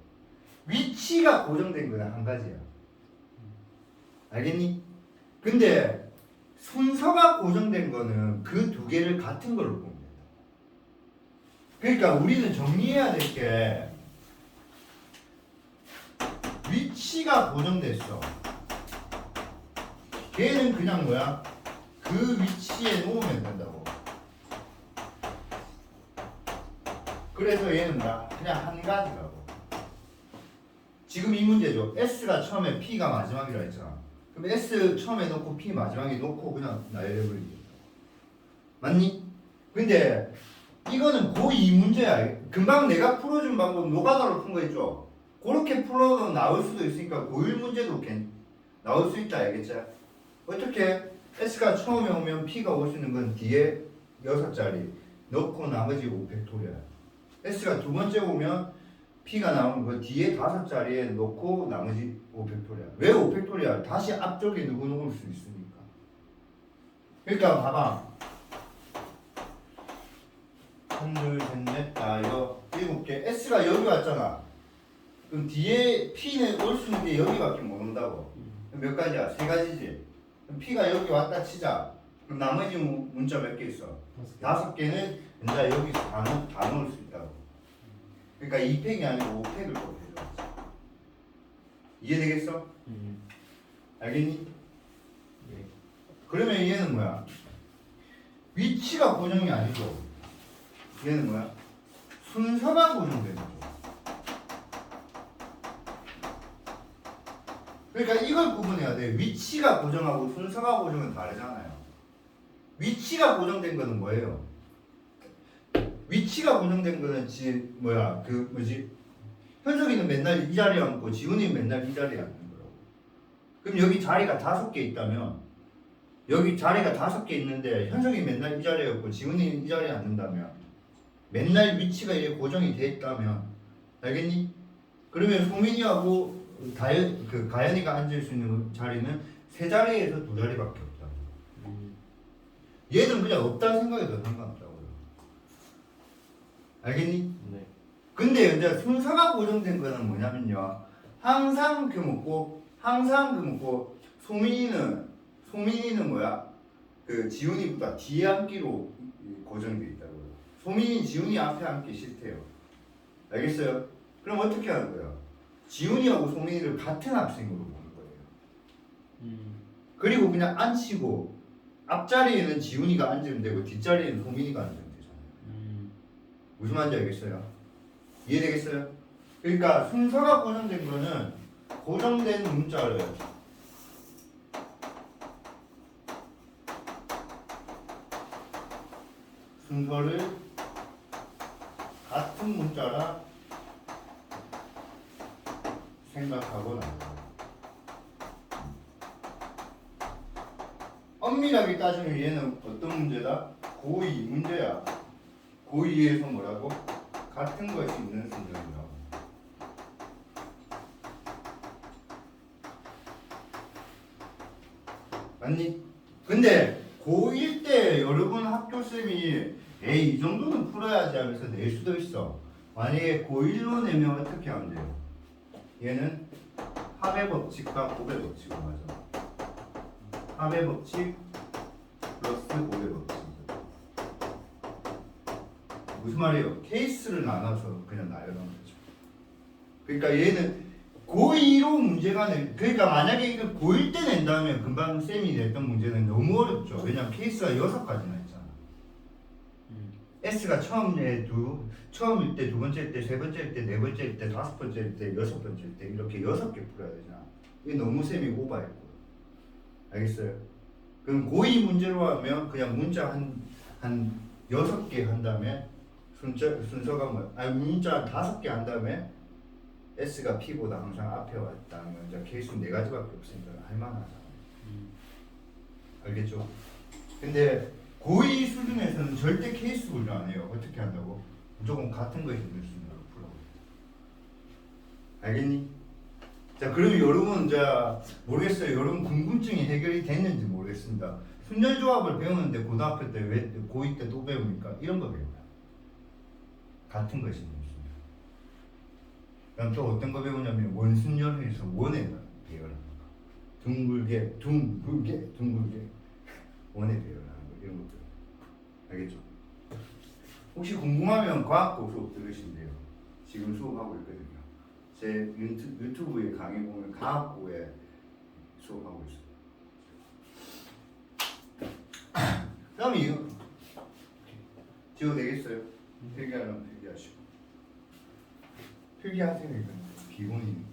위치가 고정된 거는 한 가지야. 알겠니? 근데 순서가 고정된 거는 그 두 개를 같은 걸로 보면 된다. 그러니까 우리는 정리해야 될 게 위치가 고정됐어. 걔는 그냥 뭐야? 그 위치에 놓으면 된다고. 그래서 얘는 뭐야? 그냥 한 가지라고. 지금 이 문제죠. S가 처음에 P가 마지막이라 했잖아. 그럼 S 처음에 놓고 P 마지막에 놓고 그냥 나열해버리면 된다. 맞니? 근데 이거는 고2 문제야. 금방 내가 풀어준 방법 노가다로 푼 거 있죠? 그렇게 풀어도 나올 수도 있으니까 고1 문제도 나올 수 있다. 알겠지? 어떻게? S가 처음에 오면 P가 올 수 있는 건 뒤에 6자리 넣고 나머지 5팩토리야. S가 두 번째 오면 P가 나오는 거 뒤에 5자리에 넣고 나머지 5팩토리야. 왜 5팩토리야? 다시 앞쪽에 누구 놓을 수 있으니까. 그러니까 봐봐. 1, 2, 3, 4, 5, 7개. S가 여기 왔잖아. 그럼 뒤에 P는 올 수 있는 게 여기밖에 못 온다고. 몇 가지야? 3가지지. 그럼 P가 여기 왔다 치자. 그럼 나머지 문자 몇 개 있어? 5개는 이제 여기서 다 넣을 수 있다고. 그러니까 2팩이 아니고 5팩을 또 해줘. 이해되겠어? 알겠니? 네. 그러면 얘는 뭐야? 위치가 고정이 아니죠. 얘는 뭐야? 순서가 고정되는 거죠. 그러니까 이걸 구분해야 돼. 위치가 고정하고 순서가 고정은 다르잖아요. 위치가 고정된 거는 뭐예요? 위치가 고정된 거는 현석이는 맨날 이 자리에 앉고 지훈이는 맨날 이 자리에 앉는 거라고. 그럼 여기 자리가 5개 있다면 여기 자리가 5개 있는데 현석이 맨날 이 자리에 앉고 지훈이는 이 자리에 앉는다면 맨날 위치가 이게 고정이 돼 있다면 알겠니? 그러면 소민이하고 가연이가 앉을 수 있는 자리는 3자리에서 2자리밖에 없다. 얘는 그냥 없다는 생각에도 상관없다고요. 알겠니? 네. 근데 이제 순서가 고정된 거는 뭐냐면요. 항상 그 먹고 소민이는 뭐야? 그 지훈이보다 뒤에 앉기로 고정돼 있다고요. 소민이 지훈이 앞에 앉기 싫대요. 알겠어요? 그럼 어떻게 하는 거야? 지훈이하고 소민이를 같은 학생으로 보는 거예요. 그리고 그냥 앉히고 앞자리에는 지훈이가 앉으면 되고 뒷자리에는 소민이가 앉으면 되잖아요. 무슨 말인지 알겠어요? 이해되겠어요? 그러니까 순서가 고정된 거는 고정된 문자를 순서를 같은 문자라 생각하고 나서 엄밀하게 따지면 얘는 어떤 문제다? 고2 문제야. 고2에서 뭐라고? 같은 것이 있는 순서이라고. 맞니? 근데 고1 때 여러분 학교쌤이 에이 이 정도는 풀어야지 하면서 낼 수도 있어. 만약에 고1로 내면 어떻게 하면 돼요? 얘는 합의 법칙과 곱의 법칙을 하죠. 합의 법칙 플러스 곱의 법칙. 무슨 말이에요? 케이스를 나눠서 그냥 나열하는 거죠. 그러니까 얘는 고2로 문제가 그러니까 만약에 이거 고1 때 낸다면 금방 쌤이 냈던 문제는 너무 어렵죠. 왜냐면 케이스가 6가지나 있잖아. S가 처음일 때, 2번째일 때, 3번째일 때, 4번째일 때, 5번째일 때, 6번째일 때 이렇게 6개 풀어야 되잖아. 이게 너무 쌤이 오버했고. 알겠어요? 그럼 고2 문제로 하면 그냥 문자 한 6개 한 다음에 순서가 문자 5개 한 다음에 S가 P보다 항상 앞에 왔다는 건 이제 케이스 4가지밖에 없으니까 할만하잖아. 알겠죠? 근데 고2 수준에서는 절대 케이스 분류 안 해요. 어떻게 한다고? 무조건 같은 거에 있는 순서로 풀라고. 알겠니? 자, 그러면 여러분 이제 모르겠어요. 여러분 궁금증이 해결이 됐는지 모르겠습니다. 순열조합을 배우는데 고등학교 때 왜 고2 때 또 배웁니까? 이런 거 배워요. 같은 것이 있는 순서. 그다음 또 어떤 거 배우냐면 원순열에서 원에 배열하는 거. 둥글게 원에 배열하는 거 이런 것들. 알겠죠? 혹시 궁금하면 과학고 수업 들으시면 돼요. 지금 수업하고 있거든요. 제 유튜브에 강의 보면 과학고에 수업하고 있어요. 그다음에 이거 지워 되겠어요? 필기하려면 필기하시고 필기하세요. 이건 기본이니까.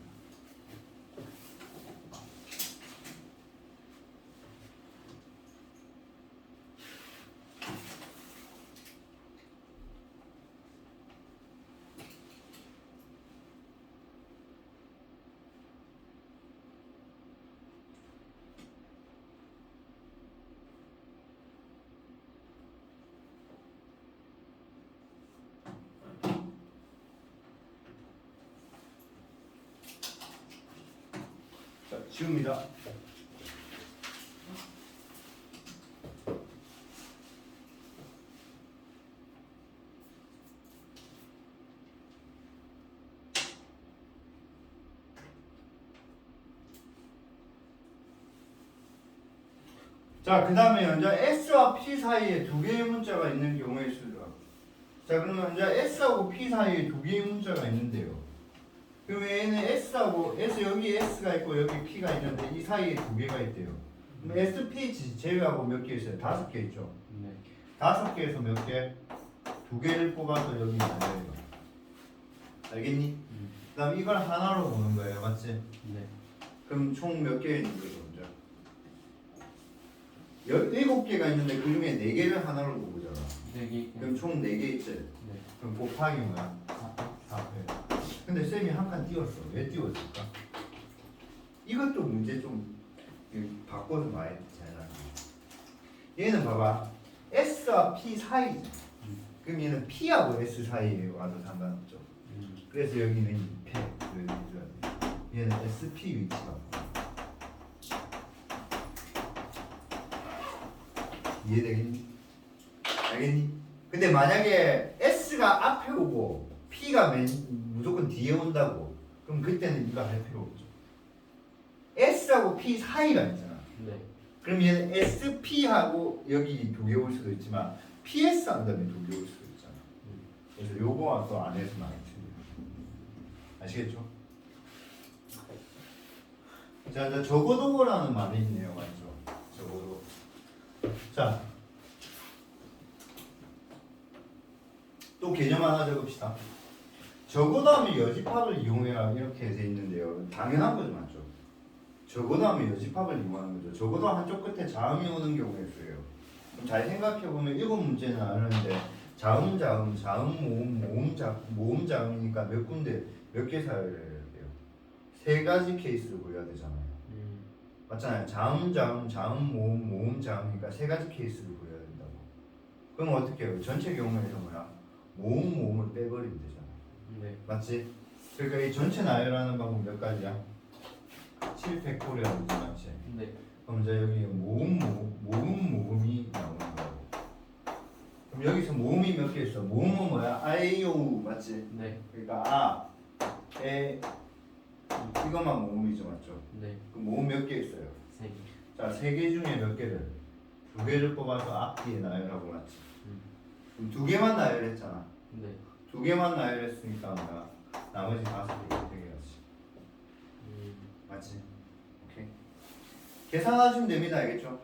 자, 지웁니다. 자, 그 다음에 이제 S와 P 사이에 2개의 문자가 있는 경우의 수죠. 자, 그러면 이제 S하고 P 사이에 2개의 문자가 있는데요. 그럼 얘는 S하고 여기 S가 있고 여기 P가 있는데 이 사이에 2개가 있대요. 그럼 S, P 제외하고 몇 개 있어요? 5개 있죠. 네. 5개에서 몇 개? 2개를 뽑아서 여기 넣어요. 알겠니? 그다음 이걸 하나로 보는 거예요, 맞지? 네. 그럼 총 몇 개 있는 거죠, 먼저? 17개가 있는데 그 중에 4개를 하나로 보잖아. 4개. 그럼 총 4개 있지? 네. 그럼 곱하기 뭐야? 4패. 근데 쌤이 한 칸 띄웠어. 왜 띄웠을까? 이것도 문제 좀 바꿔서 봐야 되잖아. 얘는 봐봐. S와 P 사이지. 그럼 얘는 P하고 S 사이에 와도 상관없죠. 그래서 여기는 2패. 얘는 SP 위치가. 이해되겠니? 알겠니? 근데 만약에 S가 앞에 오고 P가 무조건 뒤에 온다고 그럼 그때는 이거 할 필요 없죠. S하고 P 사이가 있잖아. 네. 그럼 얘는 SP하고 여기 2개 올 수도 있지만 PS 한 다음에 2개 올 수도 있잖아. 그래서 요거와 또 안에서 많이 틀려. 아시겠죠? 자, 적어도라는 말이 있네요. 맞죠? 적어도. 자, 또 개념 하나 적읍시다. 적어도 하면 여집합을 이용해라 이렇게 돼 있는데요. 당연한 거죠, 맞죠? 적어도 하면 여집합을 이용하는 거죠. 적어도 한쪽 끝에 자음이 오는 경우에 수예요. 그럼 잘 생각해 보면 7문제는 아는데 자음, 모음, 자음이니까 몇 군데 몇 개 사용해야 돼요. 3가지 케이스를 보여야 되잖아요. 맞잖아요. 자음, 모음, 자음이니까 3가지 케이스를 보여야 된다고. 그럼 어떻게 해요? 전체 경우에서 뭐야? 모음을 빼버리면 되잖아. 네. 맞지? 그러니까 이 전체 나열하는 방법 몇 가지야? 7팩토리얼이지, 맞지? 네. 그럼 이제 여기 모음이 나오는 거고. 그럼 여기서 모음이 몇 개 있어? 모음은 뭐야? 아이오우, 맞지? 네. 그러니까 이것만 모음이죠, 맞죠? 네. 그럼 모음 몇 개 있어요? 3개. 자, 3개 중에 몇 개를? 2개를 뽑아서 앞뒤에 나열하고, 맞지? 그럼 2개만 나열했잖아. 네. 2개만 나열했으니까 뭐야? 나머지 5개 되게 해야지. 맞지? 오케이. 계산하시면 됩니다, 알겠죠?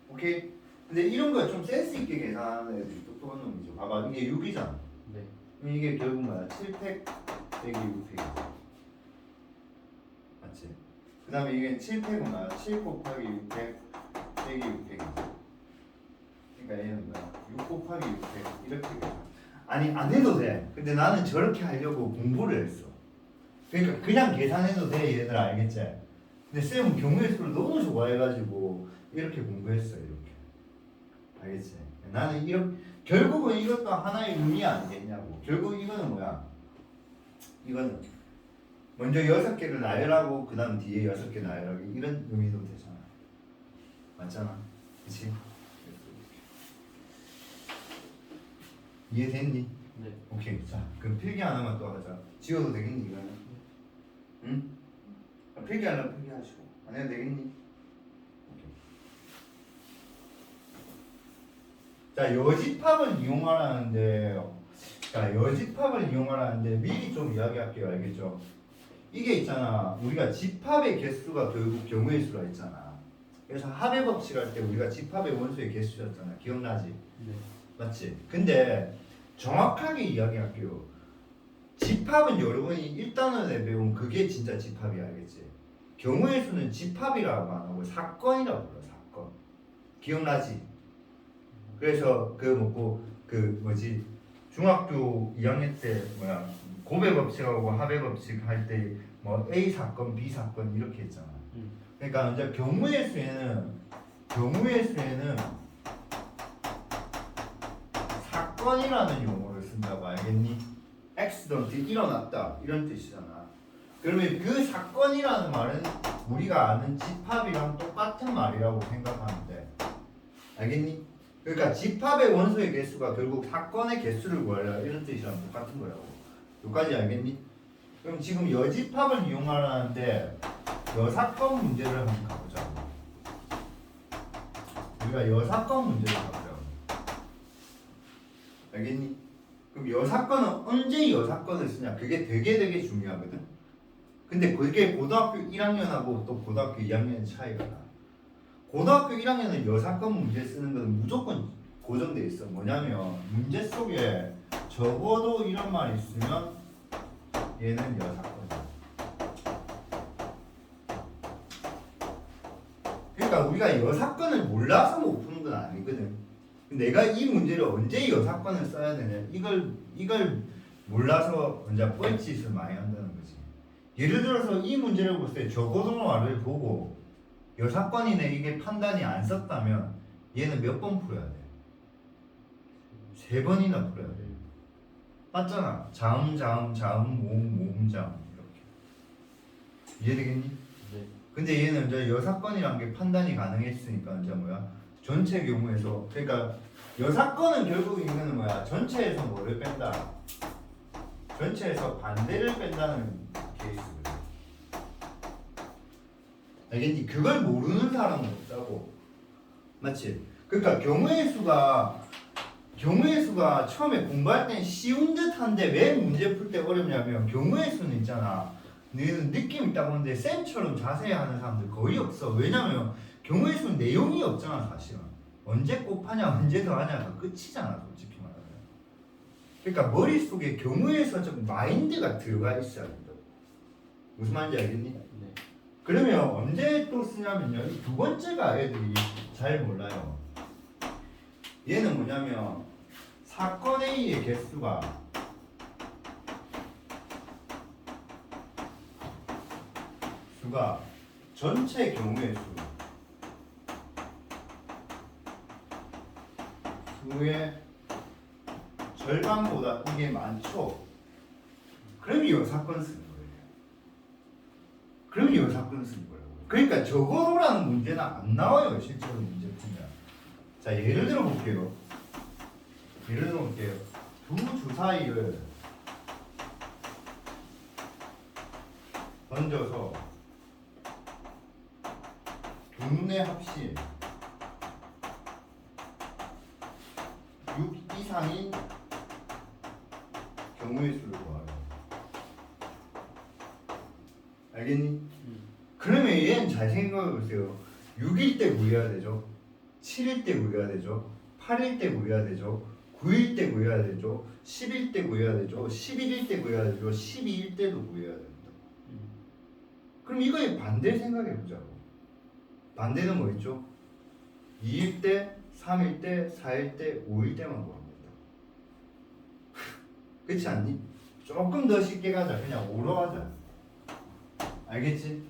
오케이. 근데 이런 거 좀 센스 있게 계산하는 애들이 똑똑한 놈이죠. 봐봐, 이게 6이잖아. 네. 그럼 이게 결국 뭐야? 7팩 빼기 6팩이죠. 맞지? 그 다음에 이게 7팩은 뭐야? 7 곱하기 6팩 빼기 6팩이죠. 그러니까 얘는 뭐야? 6 곱하기 6팩 이렇게 아니 안 해도 돼. 근데 나는 저렇게 하려고 공부를 했어. 그러니까 그냥 계산해도 돼, 얘들 알겠지? 근데 쌤은 경우의 수를 너무 좋아해가지고 이렇게 공부했어, 이렇게. 알겠지? 나는 결국은 이것도 하나의 의미 아니겠냐고. 결국 이거는 뭐야? 이거는 먼저 6개를 나열하고 그 다음 뒤에 6개 나열하기 이런 의미도 되잖아. 맞잖아? 그치? 이해됐니? 네. 오케이. 자, 그럼 필기 하나만 또 하자. 지워도 되겠니, 이거는? 응? 필기하려면 필기하시고. 안 해도 되겠니? 오케이. 자, 여집합을 이용하라는데, 미리 좀 이야기할게요. 알겠죠? 이게 있잖아. 우리가 집합의 개수가 결국 경우의 수가 있잖아. 그래서 합의 법칙 할 때 우리가 집합의 원소의 개수였잖아. 기억나지? 네. 맞지? 근데 정확하게 이야기할게요. 집합은 여러분이 1단원에 배운 그게 진짜 집합이 알겠지? 경우의 수는 집합이라고 안 하고 사건이라고 불러. 사건. 기억나지? 그래서 중학교 2학년 때 고배 법칙하고 합의 법칙 할 때 뭐 A 사건, B 사건 이렇게 했잖아. 그러니까 이제 경우의 수에는 사건이라는 용어를 쓴다고 알겠니? 액시던트 일어났다 이런 뜻이잖아. 그러면 그 사건이라는 말은 우리가 아는 집합이랑 똑같은 말이라고 생각하면 돼. 알겠니? 그러니까 집합의 원소의 개수가 결국 사건의 개수를 구하라 이런 뜻이랑 똑같은 거라고. 여기까지 알겠니? 그럼 지금 여집합을 이용하라는데 여사건 문제를 한번 가보자고. 우리가 여사건 문제를 가보자고. 알겠니? 그럼 여사건은 언제 여사건을 쓰냐? 그게 되게 중요하거든. 근데 그게 고등학교 1학년하고 또 고등학교 2학년 차이가 나. 고등학교 1학년은 여사건 문제 쓰는 것은 무조건 고정돼 있어. 뭐냐면 문제 속에 적어도 이런 말이 있으면 얘는 여사건이야. 그러니까 우리가 여사건을 몰라서 못 푸는 건 아니거든. 내가 이 문제를 언제 여사건을 써야 되냐 이걸 몰라서 혼자 뻘짓을 많이 한다는 거지. 예를 들어서 이 문제를 볼 때 저고도말을 보고 여사건이네 이게 판단이 안 썼다면 얘는 몇 번 풀어야 돼? 3번이나 풀어야 돼. 맞잖아. 자음, 모음, 자음 이렇게. 이해되겠니? 네. 근데 얘는 이제 여사건이란 게 판단이 가능했으니까 이제 뭐야? 전체 경우에서 그러니까 여사건은 결국 이거는 뭐야? 전체에서 뭐를 뺀다? 전체에서 반대를 뺀다는 케이스거든. 알겠니? 그걸 모르는 사람은 없다고. 맞지? 그러니까 경우의 수가 처음에 공부할 땐 쉬운 듯한데 왜 문제 풀 때 어렵냐면 경우의 수는 있잖아. 너희는 느낌 있다고 하는데 쌤처럼 자세히 하는 사람들 거의 없어. 왜냐면 경우의 수는 내용이 없잖아 사실은. 언제 곱하냐 언제 더하냐가 끝이잖아 솔직히 말하면. 그러니까 머릿속에 경우의 수적 마인드가 들어가 있어야 된다. 무슨 말인지 알겠니? 네. 그러면 언제 또 쓰냐면요. 이 두 번째가 애들이 잘 몰라요. 얘는 뭐냐면 사건 A의 개수가 전체 경우의 수의 절반보다 이게 많죠. 그럼 여사건 쓰는 거예요. 그럼 여사건 쓰는 거예요. 그러니까 저거라는 문제는 안 나와요. 실제로 문제 풀면. 자 예를 들어 볼게요. 두 주 사이를 던져서 두 눈의 합심 6 이상인 경우의 수를 구하래. 알겠니? 그러면 얘는 잘 생각해 보세요. 6일 때 구해야 되죠. 7일 때 구해야 되죠. 8일 때 구해야 되죠. 9일 때 구해야 되죠. 10일 때 구해야 되죠. 11일 때 구해야 되죠. 12일 때도 구해야 됩니다. 그럼 이거의 반대 생각해 보자고. 반대는 뭐 있죠? 2일 때, 3일 때, 4일 때, 5일 때만 구합니다. 그렇지 않니? 조금 더 쉽게 가자. 그냥 5로 하자. 알겠지?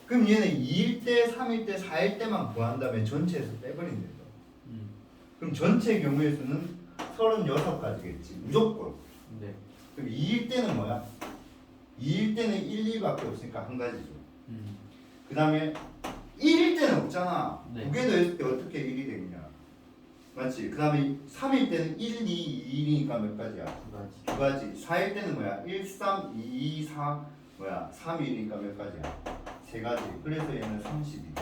그럼 얘는 2일 때, 3일 때, 4일 때만 구한 다음에 전체에서 빼버린다. 그럼 전체 경우의 수는 36가지겠지. 무조건. 네. 그럼 2일 때는 뭐야? 2일 때는 1, 2밖에 없으니까 한 가지죠. 그 다음에 1일 때는 없잖아. 네. 두 개 더했을 때 어떻게 1이 되느냐. 맞지? 그 다음에 3일 때는 1, 2, 2니까 몇 가지야? 두 가지. 4일 때는 뭐야? 1, 3, 2, 4 뭐야? 3, 2니까 몇 가지야? 세 가지. 그래서 얘는 32.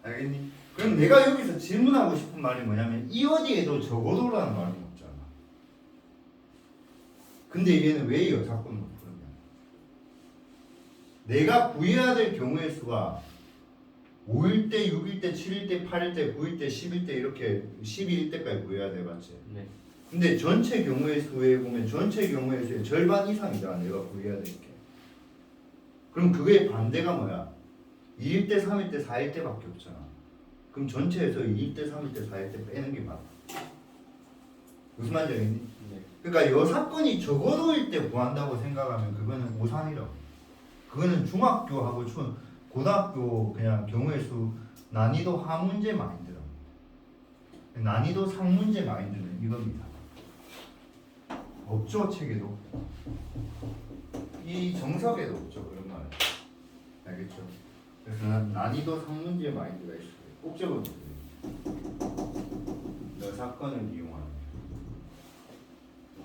알겠니? 그럼 내가 여기서 질문하고 싶은 말이 뭐냐면 이 어디에도 적어도라는 말은 없잖아. 근데 얘는 왜 여사건을 푸느냐? 내가 구해야 될 경우의 수가 5일 때, 6일 때, 7일 때, 8일 때, 9일 때, 10일 때 이렇게 12일 때까지 구해야 돼, 맞지? 네. 근데 전체 경우의 수에 보면 전체 경우의 수의 절반 이상이잖아, 내가 구해야 될 게. 그럼 그게 반대가 뭐야? 2일 때, 3일 때, 4일 때밖에 없잖아. 그럼 전체에서 2일 때, 3일 때, 4일 때 빼는 게 맞아. 무슨 말인지 알겠니? 네. 그러니까 여 사건이 적어도일 때 구한다고 생각하면 그거는 오산이라고. 그거는 중학교하고 고등학교 그냥 경우의 수 난이도 하문제 마인드라. 난이도 상문제 마인드는 이겁니다. 없죠 책에도. 이 정석에도 없죠 그런 말. 알겠죠? 그래서 난이도 상문제 마인드가 있어요. 꼭 적어주세요. 너 사건을 이용하는.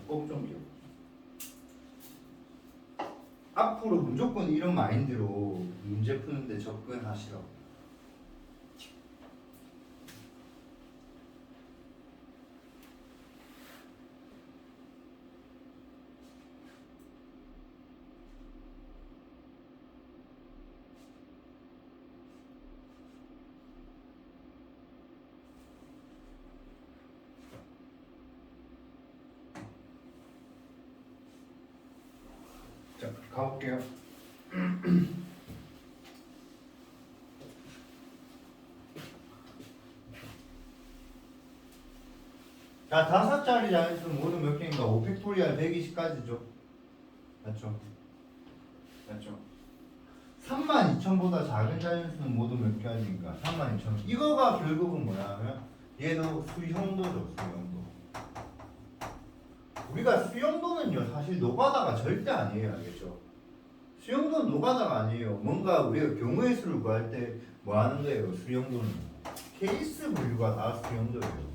꼭 좀 기억. 앞으로 무조건 이런 마인드로 문제 푸는데 접근하시라고. 자, 가볼게요. 자, 5자리 자연수 모두 몇 개인가? 5팩토리얼 120까지죠. 맞죠? 맞죠? 32,000보다 작은 자연수는 모두 몇 개인가? 32,000. 이거가 결국은 뭐야 하면 얘도 수용도죠, 수용도. 우리가 수용도는요 사실 노가다가 절대 아니에요, 알겠죠? 수용도는 노가다가 아니에요. 뭔가 우리가 경우의 수를 구할 때 뭐 하는 거예요? 수용도는 케이스 분류가 다 수용도예요.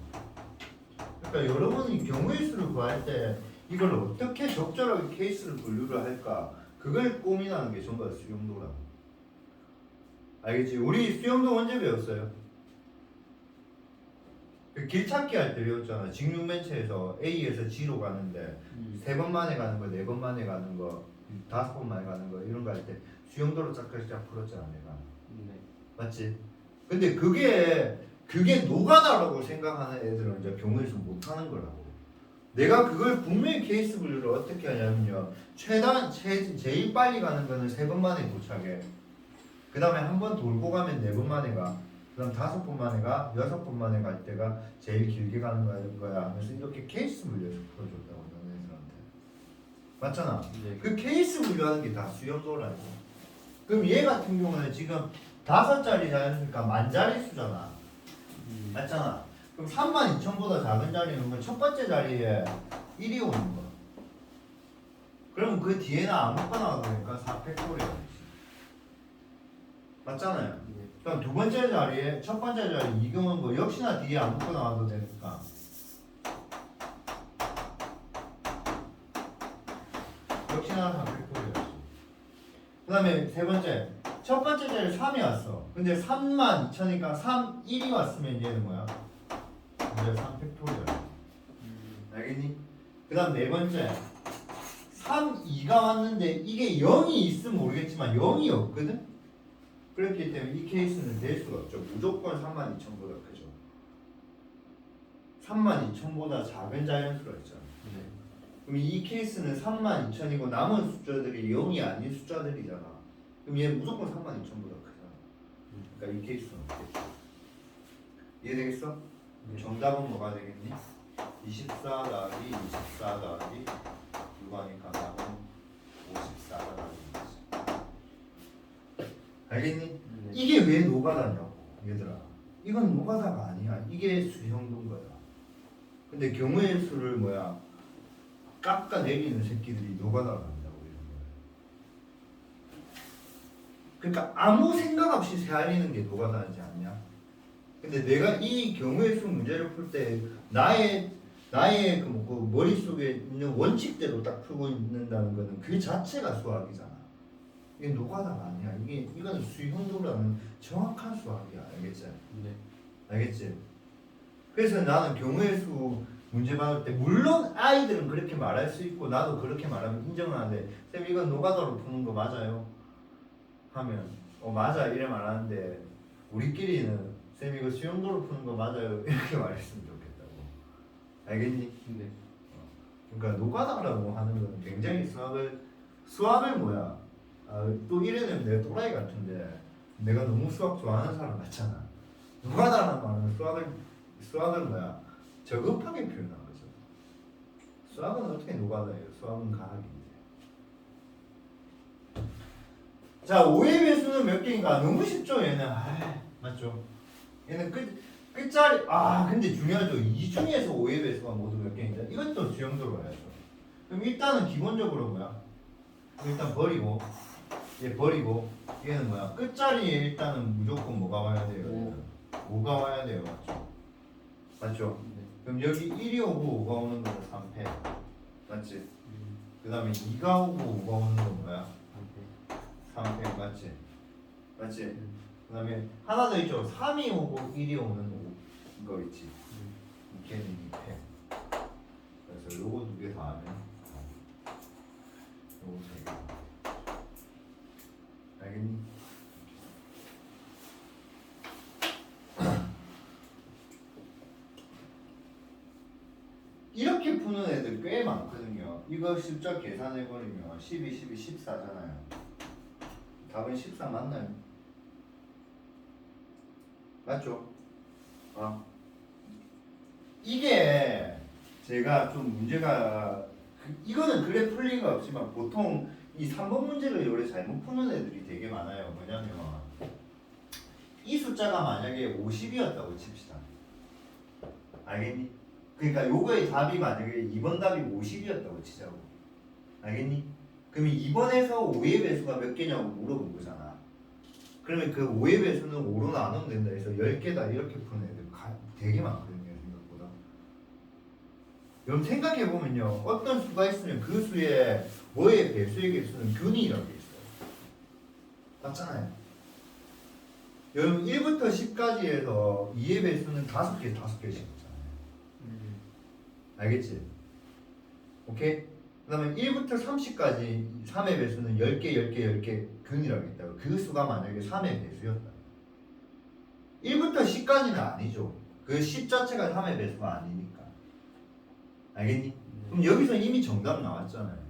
그러니까 여러분이 경우의 수를 구할 때 이걸 어떻게 적절하게 케이스를 분류를 할까? 그걸 고민하는 게 전부 다 수용도라고. 알겠지? 우리 수용도 언제 배웠어요? 그 길찾기 할 때 배웠잖아. 직육면체에서 A에서 G로 가는데 3번 만에 가는 거, 4번 만에 가는 거, 5번 만에 가는 거 이런 거 할 때 수용도로 쫙 풀었잖아, 내가. 네. 맞지? 근데 그게 노가다라고 생각하는 애들은 이제 경우에서 못하는 거라고. 내가 그걸 분명히 케이스 분류를 어떻게 하냐면요. 제일 빨리 가는 거는 3번 만에 도착해. 그 다음에 한 번 돌고 가면 4번 만에 가. 그 다음 5번 만에 가. 6번 만에 갈 때가 제일 길게 가는 거야 하면서 이렇게 케이스 분류해서 풀어줬다고 너네들한테. 맞잖아? 네. 그 케이스 분류하는 게 다 수용도라고. 그럼 얘 같은 경우는 지금 5자리 자연수니까 만자리수잖아. 맞잖아. 그럼 32,000보다 작은 자리는 첫 번째 자리에 1이 오는 거. 그럼 그 뒤에는 아무거나 그러니까 4팩토리얼. 맞잖아요. 네. 그럼 두 번째 자리에 첫 번째 자리 이경은 거 역시나 뒤에 아무거나 와도 되니까. 역시나 4팩토리얼. 그 다음에 세 번째. 첫 번째 자리에 3이 왔어. 근데 32,000이니까 1이 왔으면 얘는 뭐야? 이제 3팩토리얼. 알겠니? 그 다음 네 번째. 2가 왔는데 이게 0이 있으면 모르겠지만 0이 없거든? 그렇기 때문에 이 케이스는 될 수가 없죠. 무조건 32,000보다 크죠. 32,000보다 작은 자연수가 있잖아. 네. 그럼 이 케이스는 32,000이고 남은 숫자들이 0이 아닌 숫자들이잖아. 그럼 얘 무조건 32,000보다 크잖아. 그러니까 이 케이스는 없겠죠. 이해되겠어? 네. 정답은 뭐가 되겠니? 24 더하기 24 더하기 6하니까 답은 54가 나오는 거지. 알겠니? 네. 이게 왜 노가다냐고 얘들아. 이건 노가다가 아니야. 이게 수형도인 거야. 근데 경우의 수를 뭐야 깎아내리는 새끼들이 노가다가 한다고 이런 거야. 그러니까 아무 생각 없이 세알리는 게 노가다지 않냐? 근데 내가 이 경우의 수 문제를 풀 때 나의 그 머릿속에 있는 원칙대로 딱 풀고 있는다는 거는 그 자체가 수학이잖아. 이게 노가다가 아니야. 이거는 수형도라는 정확한 수학이야. 알겠지? 네. 알겠지? 그래서 나는 경우의 수 문제 받을 때 물론 아이들은 그렇게 말할 수 있고 나도 그렇게 말하면 인정을 하는데 쌤 이건 노가다로 푸는 거 맞아요? 하면 맞아 이래 말하는데 우리끼리는 쌤 이거 수용도로 푸는 거 맞아요? 이렇게 말했으면 좋겠다고. 알겠니? 네. 그러니까 노가다라고 하는 건 굉장히 수학을 뭐야 또 이래는 내가 또라이 같은데 내가 너무 수학 좋아하는 사람 같잖아. 노가다라는 말은 수학을 뭐야 저급하게 표현한 거죠. 수학은 어떻게 노가다예요? 수학은 과학인데. 자, 5의 배수는 몇 개인가? 너무 쉽죠, 얘는. 맞죠? 얘는 끝자리. 근데 중요하죠. 이 중에서 5의 배수가 모두 몇 개인가? 이것도 수용도로 해야죠. 그럼 일단은 기본적으로 뭐야? 일단 버리고, 얘 버리고, 얘는 뭐야? 끝자리에 일단은 무조건 뭐가 와야 돼요? 얘는 5가 와야 돼요, 맞죠? 맞죠? 네. 그럼 여기 1이 오고 5가 오는 거는 3패. 맞지? 그 다음에 2가 오고 5가 오는 건 뭐야? 3패. 맞지? 맞지? 그 다음에 하나 더 있죠. 3이 오고 1이 오는 거 있지. 걔는 2패. 그래서 요거 두 개 다 하면 요거 세 개. 알겠니? 이렇게 푸는 애들 꽤 많거든요. 이거 숫자 계산해버리면 12, 12, 14잖아요. 답은 14 맞나요? 맞죠? 이게 제가 좀 문제가 이거는 그래 풀 리가 없지만 보통 이 3번 문제를 요래 잘못 푸는 애들이 되게 많아요. 뭐냐면 이 숫자가 만약에 50이었다고 칩시다. 알겠니? 그러니까 요거의 답이 만약에 2번 답이 50이었다고 치자고. 알겠니? 그러면 2번에서 5의 배수가 몇 개냐고 물어본 거잖아. 그러면 그 5의 배수는 5로 나누면 된다 해서 10개다 이렇게 푸는 애들 되게 많거든요. 생각보다. 여러분 생각해보면요. 어떤 수가 있으면 그 수에 뭐의 배수의 개수는 균이라고 돼 있어요. 맞잖아요. 여러분 1부터 10까지 해서 2의 배수는 5개, 5개씩 있잖아요. 알겠지? 오케이? 그 다음에 1부터 30까지 3의 배수는 10개, 10개, 10개 균이라고 했다고. 그 수가 만약에 3의 배수였다. 1부터 10까지는 아니죠. 그 10 자체가 3의 배수가 아니니까. 알겠니? 그럼 여기서 이미 정답 나왔잖아요.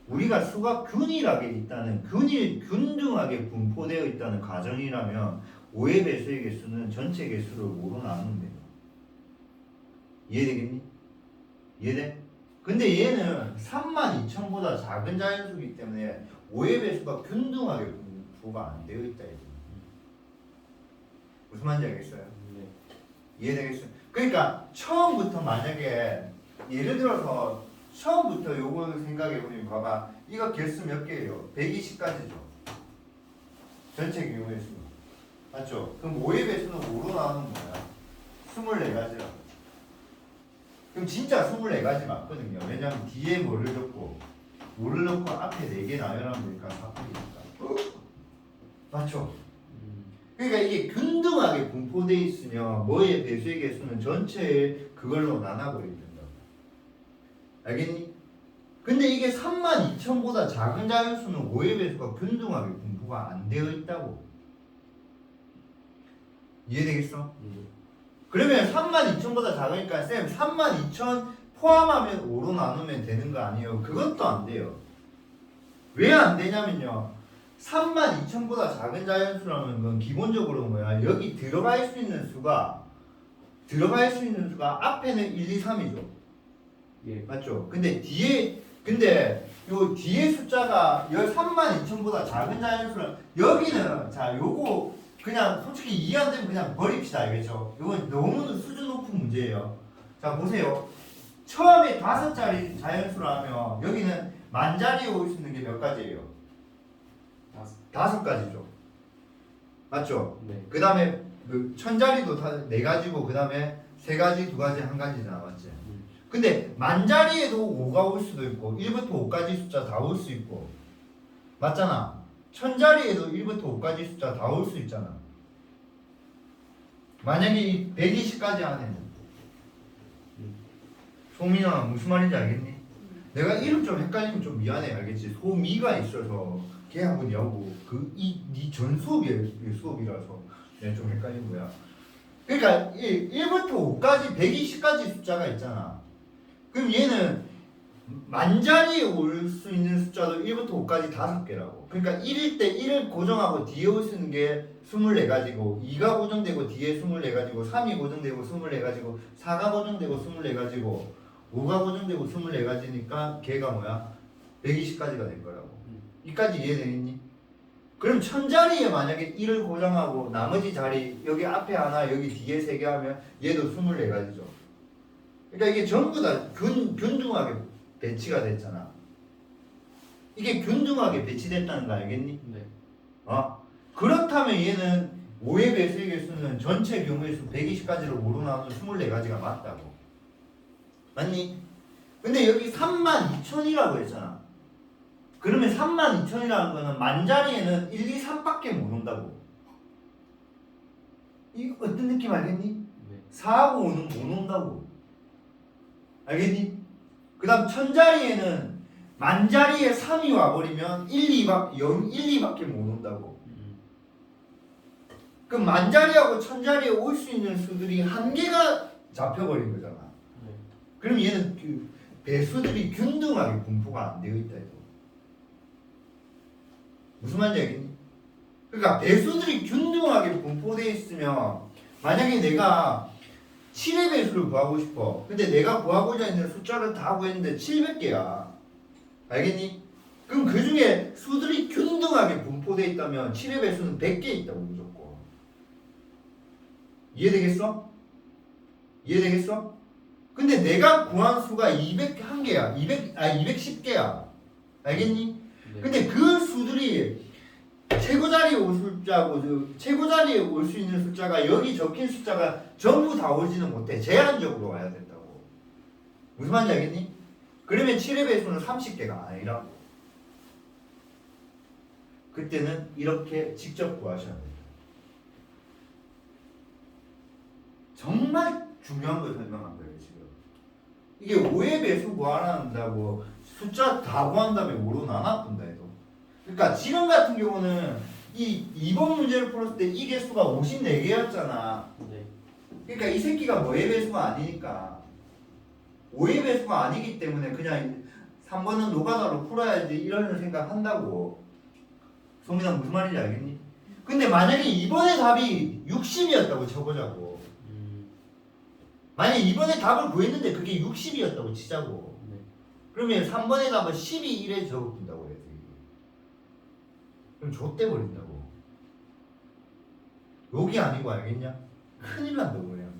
우리가 수가 균일하게 있다는, 균등하게 분포되어 있다는 가정이라면 5의 배수의 개수는 전체 개수를 5로 나누면 돼요. 이해되겠니? 이해돼? 근데 얘는 32,000보다 작은 자연수이기 때문에 5의 배수가 균등하게 분포가 안 되어 있다. 무슨 말인지 알겠어요? 네. 이해되겠어요? 그러니까 처음부터 만약에 예를 들어서 처음부터 요걸 생각해보면 봐봐. 이거 개수 몇 개예요? 120까지죠. 전체 경우의 수. 맞죠? 그럼 5의 배수는 5로 나오는 거야. 24가지라고. 그럼 진짜 24가지 맞거든요. 왜냐면 뒤에 뭐를 넣고 5를 넣고 앞에 4개 나열하면 되니까 4풀이니까. 맞죠? 그러니까 이게 균등하게 분포되어 있으면 뭐의 배수의 개수는 전체에 그걸로 나눠버리게 된다고. 알겠니? 근데 이게 32,000보다 작은 자연수는 5의 배수가 균등하게 분포가 안 되어 있다고. 이해되겠어? 그러면 32,000보다 작으니까 쌤 32,000 포함하면 5로 나누면 되는 거 아니에요? 그것도 안 돼요. 왜 안 되냐면요. 32,000보다 작은 자연수라는 건 기본적으로 뭐야? 여기 들어갈 수 있는 수가 앞에는 1, 2, 3이죠. 예. 맞죠? 근데 요 뒤에 숫자가 32,000보다 작은 자연수는 여기는 자 요거 그냥 솔직히 이해 안 되면 그냥 버립시다. 알겠죠? 이건 너무 수준 높은 문제예요. 자 보세요. 처음에 5자리 자연수라면 여기는 만자리에 올 수 있는 게 몇 가지예요? 5가지죠. 맞죠? 네. 그 다음에 그 천자리도 다 4가지고 그 다음에 3가지, 2가지, 1가지잖아. 맞지? 근데 만자리에도 5가 올 수도 있고 1부터 5까지 숫자 다 올 수 있고 맞잖아. 천자리에도 1부터 5까지 숫자 다 올 수 있잖아. 만약에 이 120까지 안에는 소민아 무슨 말인지 알겠니? 내가 이름 좀 헷갈리면 좀 미안해. 알겠지? 소미가 있어서 걔하고 니하고 니 전 수업이 수업이라서 내가 좀 헷갈린 거야. 그러니까 1부터 5까지 120까지 숫자가 있잖아. 그럼 얘는 만자리에 올 수 있는 숫자도 1부터 5까지 5개라고. 그러니까 1일 때 1을 고정하고 뒤에 올 수 있는 게 24가지고 2가 고정되고 뒤에 24가지고 3이 고정되고 24가지고 4가 고정되고 24가지고 5가 고정되고 24가지니까 걔가 뭐야? 120까지가 된 거라고. 이까지 이해되겠니? 그럼 천자리에 만약에 1을 고정하고 나머지 자리 여기 앞에 하나 여기 뒤에 3개 하면 얘도 24가지죠. 그러니까 이게 전부 다 균등하게 배치가 됐잖아. 이게 균등하게 배치됐다는 거 알겠니? 네. 그렇다면 얘는 5의 배수의 개수는 전체 경우의 수 120가지를 5로 나누면 24가지가 맞다고. 맞니? 근데 여기 32,000이라고 했잖아. 그러면 32,000이라는 거는 만자리에는 1, 2, 3밖에 못 온다고. 이거 어떤 느낌 알겠니? 네. 4하고 5는 못 온다고. 알겠니? 그 다음 천자리에는 만자리에 3이 와버리면 1, 2밖에 못 온다고. 그럼 만자리하고 천자리에 올 수 있는 수들이 한 개가 잡혀버린 거잖아. 네. 그럼 얘는 그 배수들이 균등하게 분포가 안 되어 있다 해도. 무슨 말인지 알겠니? 그러니까 배수들이 균등하게 분포되어 있으면 만약에 내가 7의 배수를 구하고 싶어. 근데 내가 구하고자 있는 숫자를 다 구했는데 700개야. 알겠니? 그럼 그 중에 수들이 균등하게 분포되어 있다면 7의 배수는 100개 있다고 무조건. 이해되겠어? 이해되겠어? 근데 내가 구한 수가 201개야. 210개야. 알겠니? 네. 근데 그 수들이 최고 자리에 올 숫자고 최고 자리에 올 수 있는 숫자가 여기 적힌 숫자가 전부 다 오지는 못해. 제한적으로 와야 된다고. 무슨 말인지 알겠니? 그러면 7의 배수는 30개가 아니라고. 그때는 이렇게 직접 구하셔야 돼요. 정말 중요한 걸 설명한 거예요 지금. 이게 5의 배수 구하란다고 숫자 다 구한 다음에 5로 나눠본다 해도. 그러니까 지금 같은 경우는 이 2번 문제를 풀었을 때 이 개수가 54개였잖아. 네. 그러니까 이 새끼가 뭐의 배수가 아니니까 5의 배수가 아니기 때문에 그냥 3번은 노가다로 풀어야지 이런 생각 한다고. 소민아 무슨 말인지 알겠니? 근데 만약에 2번의 답이 60이었다고 쳐보자고. 만약에 2번의 답을 구했는데 그게 60이었다고 치자고. 네. 그러면 3번의 답은 12, 1에 적어둔다고 해야 돼. 그럼 좆대 버린다고. 욕이 아니고 알겠냐? 큰일 난다고 그러면.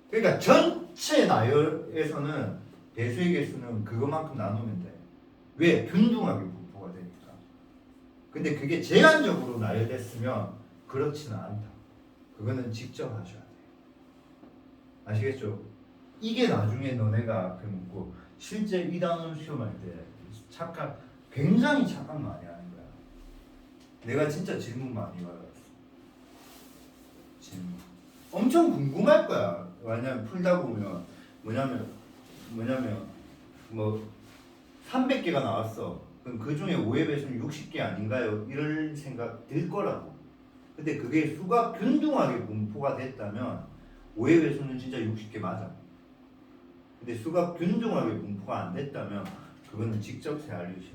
그러니까 전체 나열에서는 배수의 개수는 그것만큼 나누면 돼. 왜? 균등하게 분포가 되니까. 근데 그게 제한적으로 나열됐으면 그렇지는 않다. 그거는 직접 하셔야 돼. 아시겠죠? 이게 나중에 너네가 그 묻고 실제 이단원 시험할 때 굉장히 착각 많이 하는 거야. 내가 진짜 질문 많이 받았어. 질문. 엄청 궁금할 거야. 왜냐면 풀다 보면 뭐냐면 뭐 300개가 나왔어. 그럼 그 중에 5의 배수는 60개 아닌가요? 이럴 생각 들 거라고. 근데 그게 수가 균등하게 분포가 됐다면 5의 배수는 진짜 60개 맞아. 근데 수가 균등하게 분포가 안 됐다면 그거는 직접 세알리셔.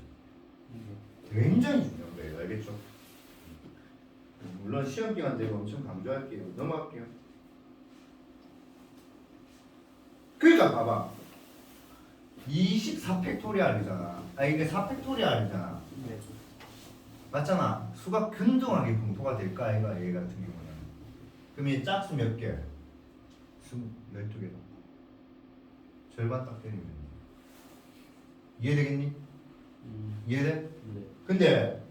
굉장히 중요한 거예요. 알겠죠? 물론 시험 기간 되고 엄청 강조할게요. 넘어갈게요. 그러니까 봐봐. 24팩토리알이잖아. 이게 4팩토리알이잖아. 네. 맞잖아. 수가 균등하게 분포가 될까 얘가 얘 같은 경우는. 그럼 이 짝수 몇 개? 12개. 절반 딱 때리면 돼. 이해되겠니? 이해돼? 네. 근데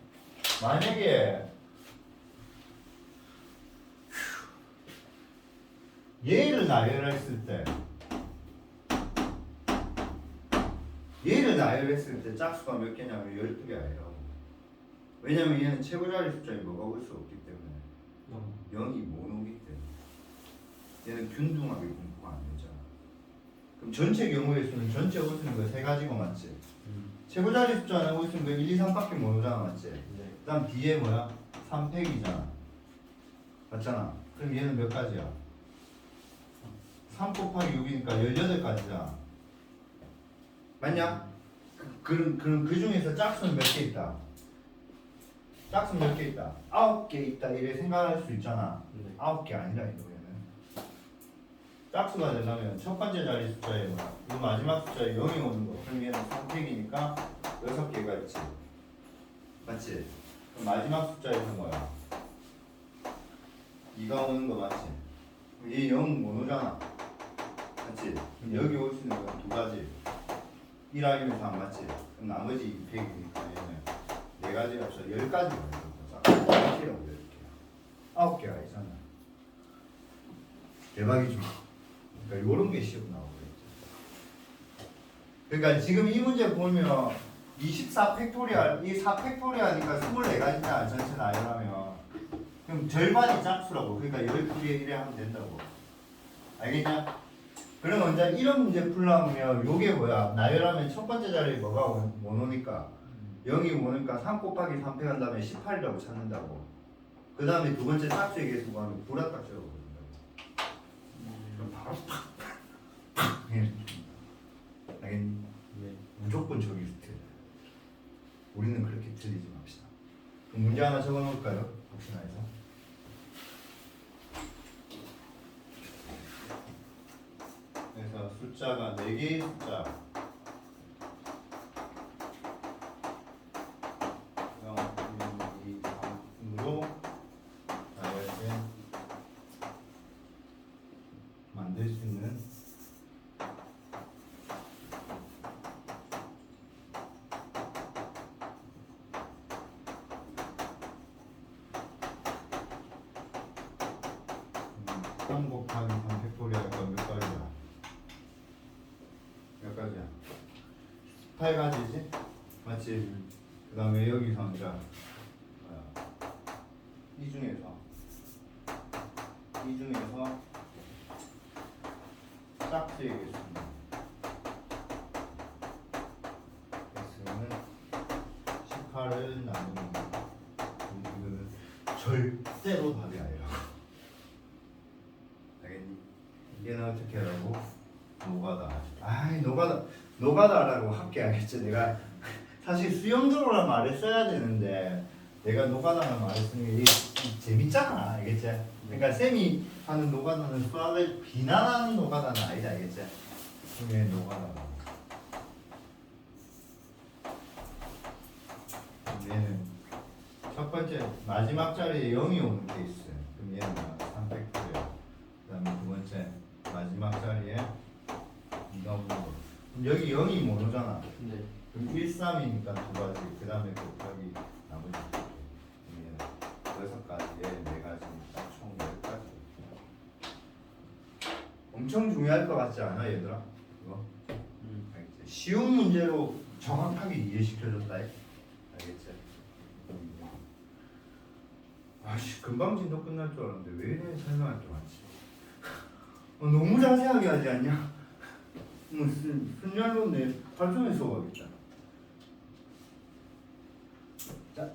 만약에 얘를 나열했을 때 짝수가 몇 개냐면 12개 아니라고. 왜냐면 얘는 최고자리 숫자에 뭐가 올 수 없기 때문에 0이 못 오기 때문에 얘는 균등하게 분포가 안 되잖아. 그럼 전체 경우의 수는 전체 올 수 있는 거 세 가지고 맞지? 최고자리 숫자는 올 수 있는 거 1, 2, 3밖에 못 오잖아 맞지? 네. 그 다음 뒤에 뭐야? 3팩이잖아 맞잖아. 그럼 얘는 몇 가지야? 3 곱하기 6이니까 18가지잖아 맞냐? 그럼 그 중에서 짝수는 몇 개 있다? 짝수는 몇 개 있다? 9개 있다 이래 생각할 수 있잖아. 네. 9개 아니라 이거는 짝수가 되려면 첫 번째 자리 숫자에 뭐야? 이 마지막 숫자에 0이 오는 거. 그럼 얘는 3팩이니까 6개가 있지 맞지? 그럼 마지막 숫자에서 뭐야? 2가 오는 거 맞지? 얘 0 못 오잖아 맞지? 그럼 여기 올 수 있는 건 두 가지 1 아니면 3 맞지? 그럼 나머지 2팩이니까 얘는 4가지가 없어 10가지가 있는 거잖아. 이렇게라고 이렇게 9개가 있잖아. 대박이죠. 그러니까 이런 게 시험 나오고 있죠. 그러니까 지금 이 문제 보면 24팩토리알 이 4팩토리알이니까 24가지냐 전체 나열하면 그럼 절반이 짝수라고. 그러니까 12개 1에 하면 된다고. 알겠냐? 그러면 이제 이런 문제 풀려면 요게 뭐야? 나열하면 첫 번째 자리에 뭐가 못 오니까 0이 오니까 3 곱하기 3팩 한 다음에 18이라고 찾는다고. 그 다음에 두 번째 짝수의 개수 구하면 불합 딱 적어버린다고. 그럼 바로 팍팍팍 해. 알겠니? 네. 무조건 저기 틀려. 우리는 그렇게 틀리지 맙시다. 그럼 문제 하나 적어 놓을까요? 혹시나 해서. 숫자가 4개의 숫자 0, 1, 2, 3으로 이렇게 만들 수 있는3 곱하기 3 팩토리얼가 몇 가지야? 몇 가지야? 8가지지? 맞지? 그 다음에 여기서 이제 이 중에서 짝지겠습니다. x는 18을 나누는 거. 이거는 절대로 답이 아니라. 알겠니? 얘는 어떻게 하라고? 노가다. 아이 노가다라고 할게 알겠지? 내가 사실 수영적으로 말했어야 되는데 내가 노가다는 말했으니 이게 재밌잖아, 알겠지? 그러니까 쌤이 하는 노가다는 수학을 비난하는 노가다는 아니다, 알겠지? 그게 노가다다. 얘는 첫 번째 마지막 자리에 0이 오는 케이스. 그럼 얘는 3팩토리얼. 그다음에 두 번째 마지막 자리에 2가 오는 거. 그럼 여기 0이 모노잖아. 네. 그럼 1, 3이니까 두 가지. 그 다음에 곱하기 나머지. 그럼 얘는 6가지에 4가지니까 총 10가지. 엄청 중요할 것 같지 않아, 얘들아? 이거? 알겠지? 쉬운 문제로 정확하게 이해시켜줬다. 알겠지? 아씨, 금방 진도 끝날 줄 알았는데 왜 이래 설명할 게 많지? 너무 자세하게 하지 않냐? 순열로 내 발전에 써가겠다. 자,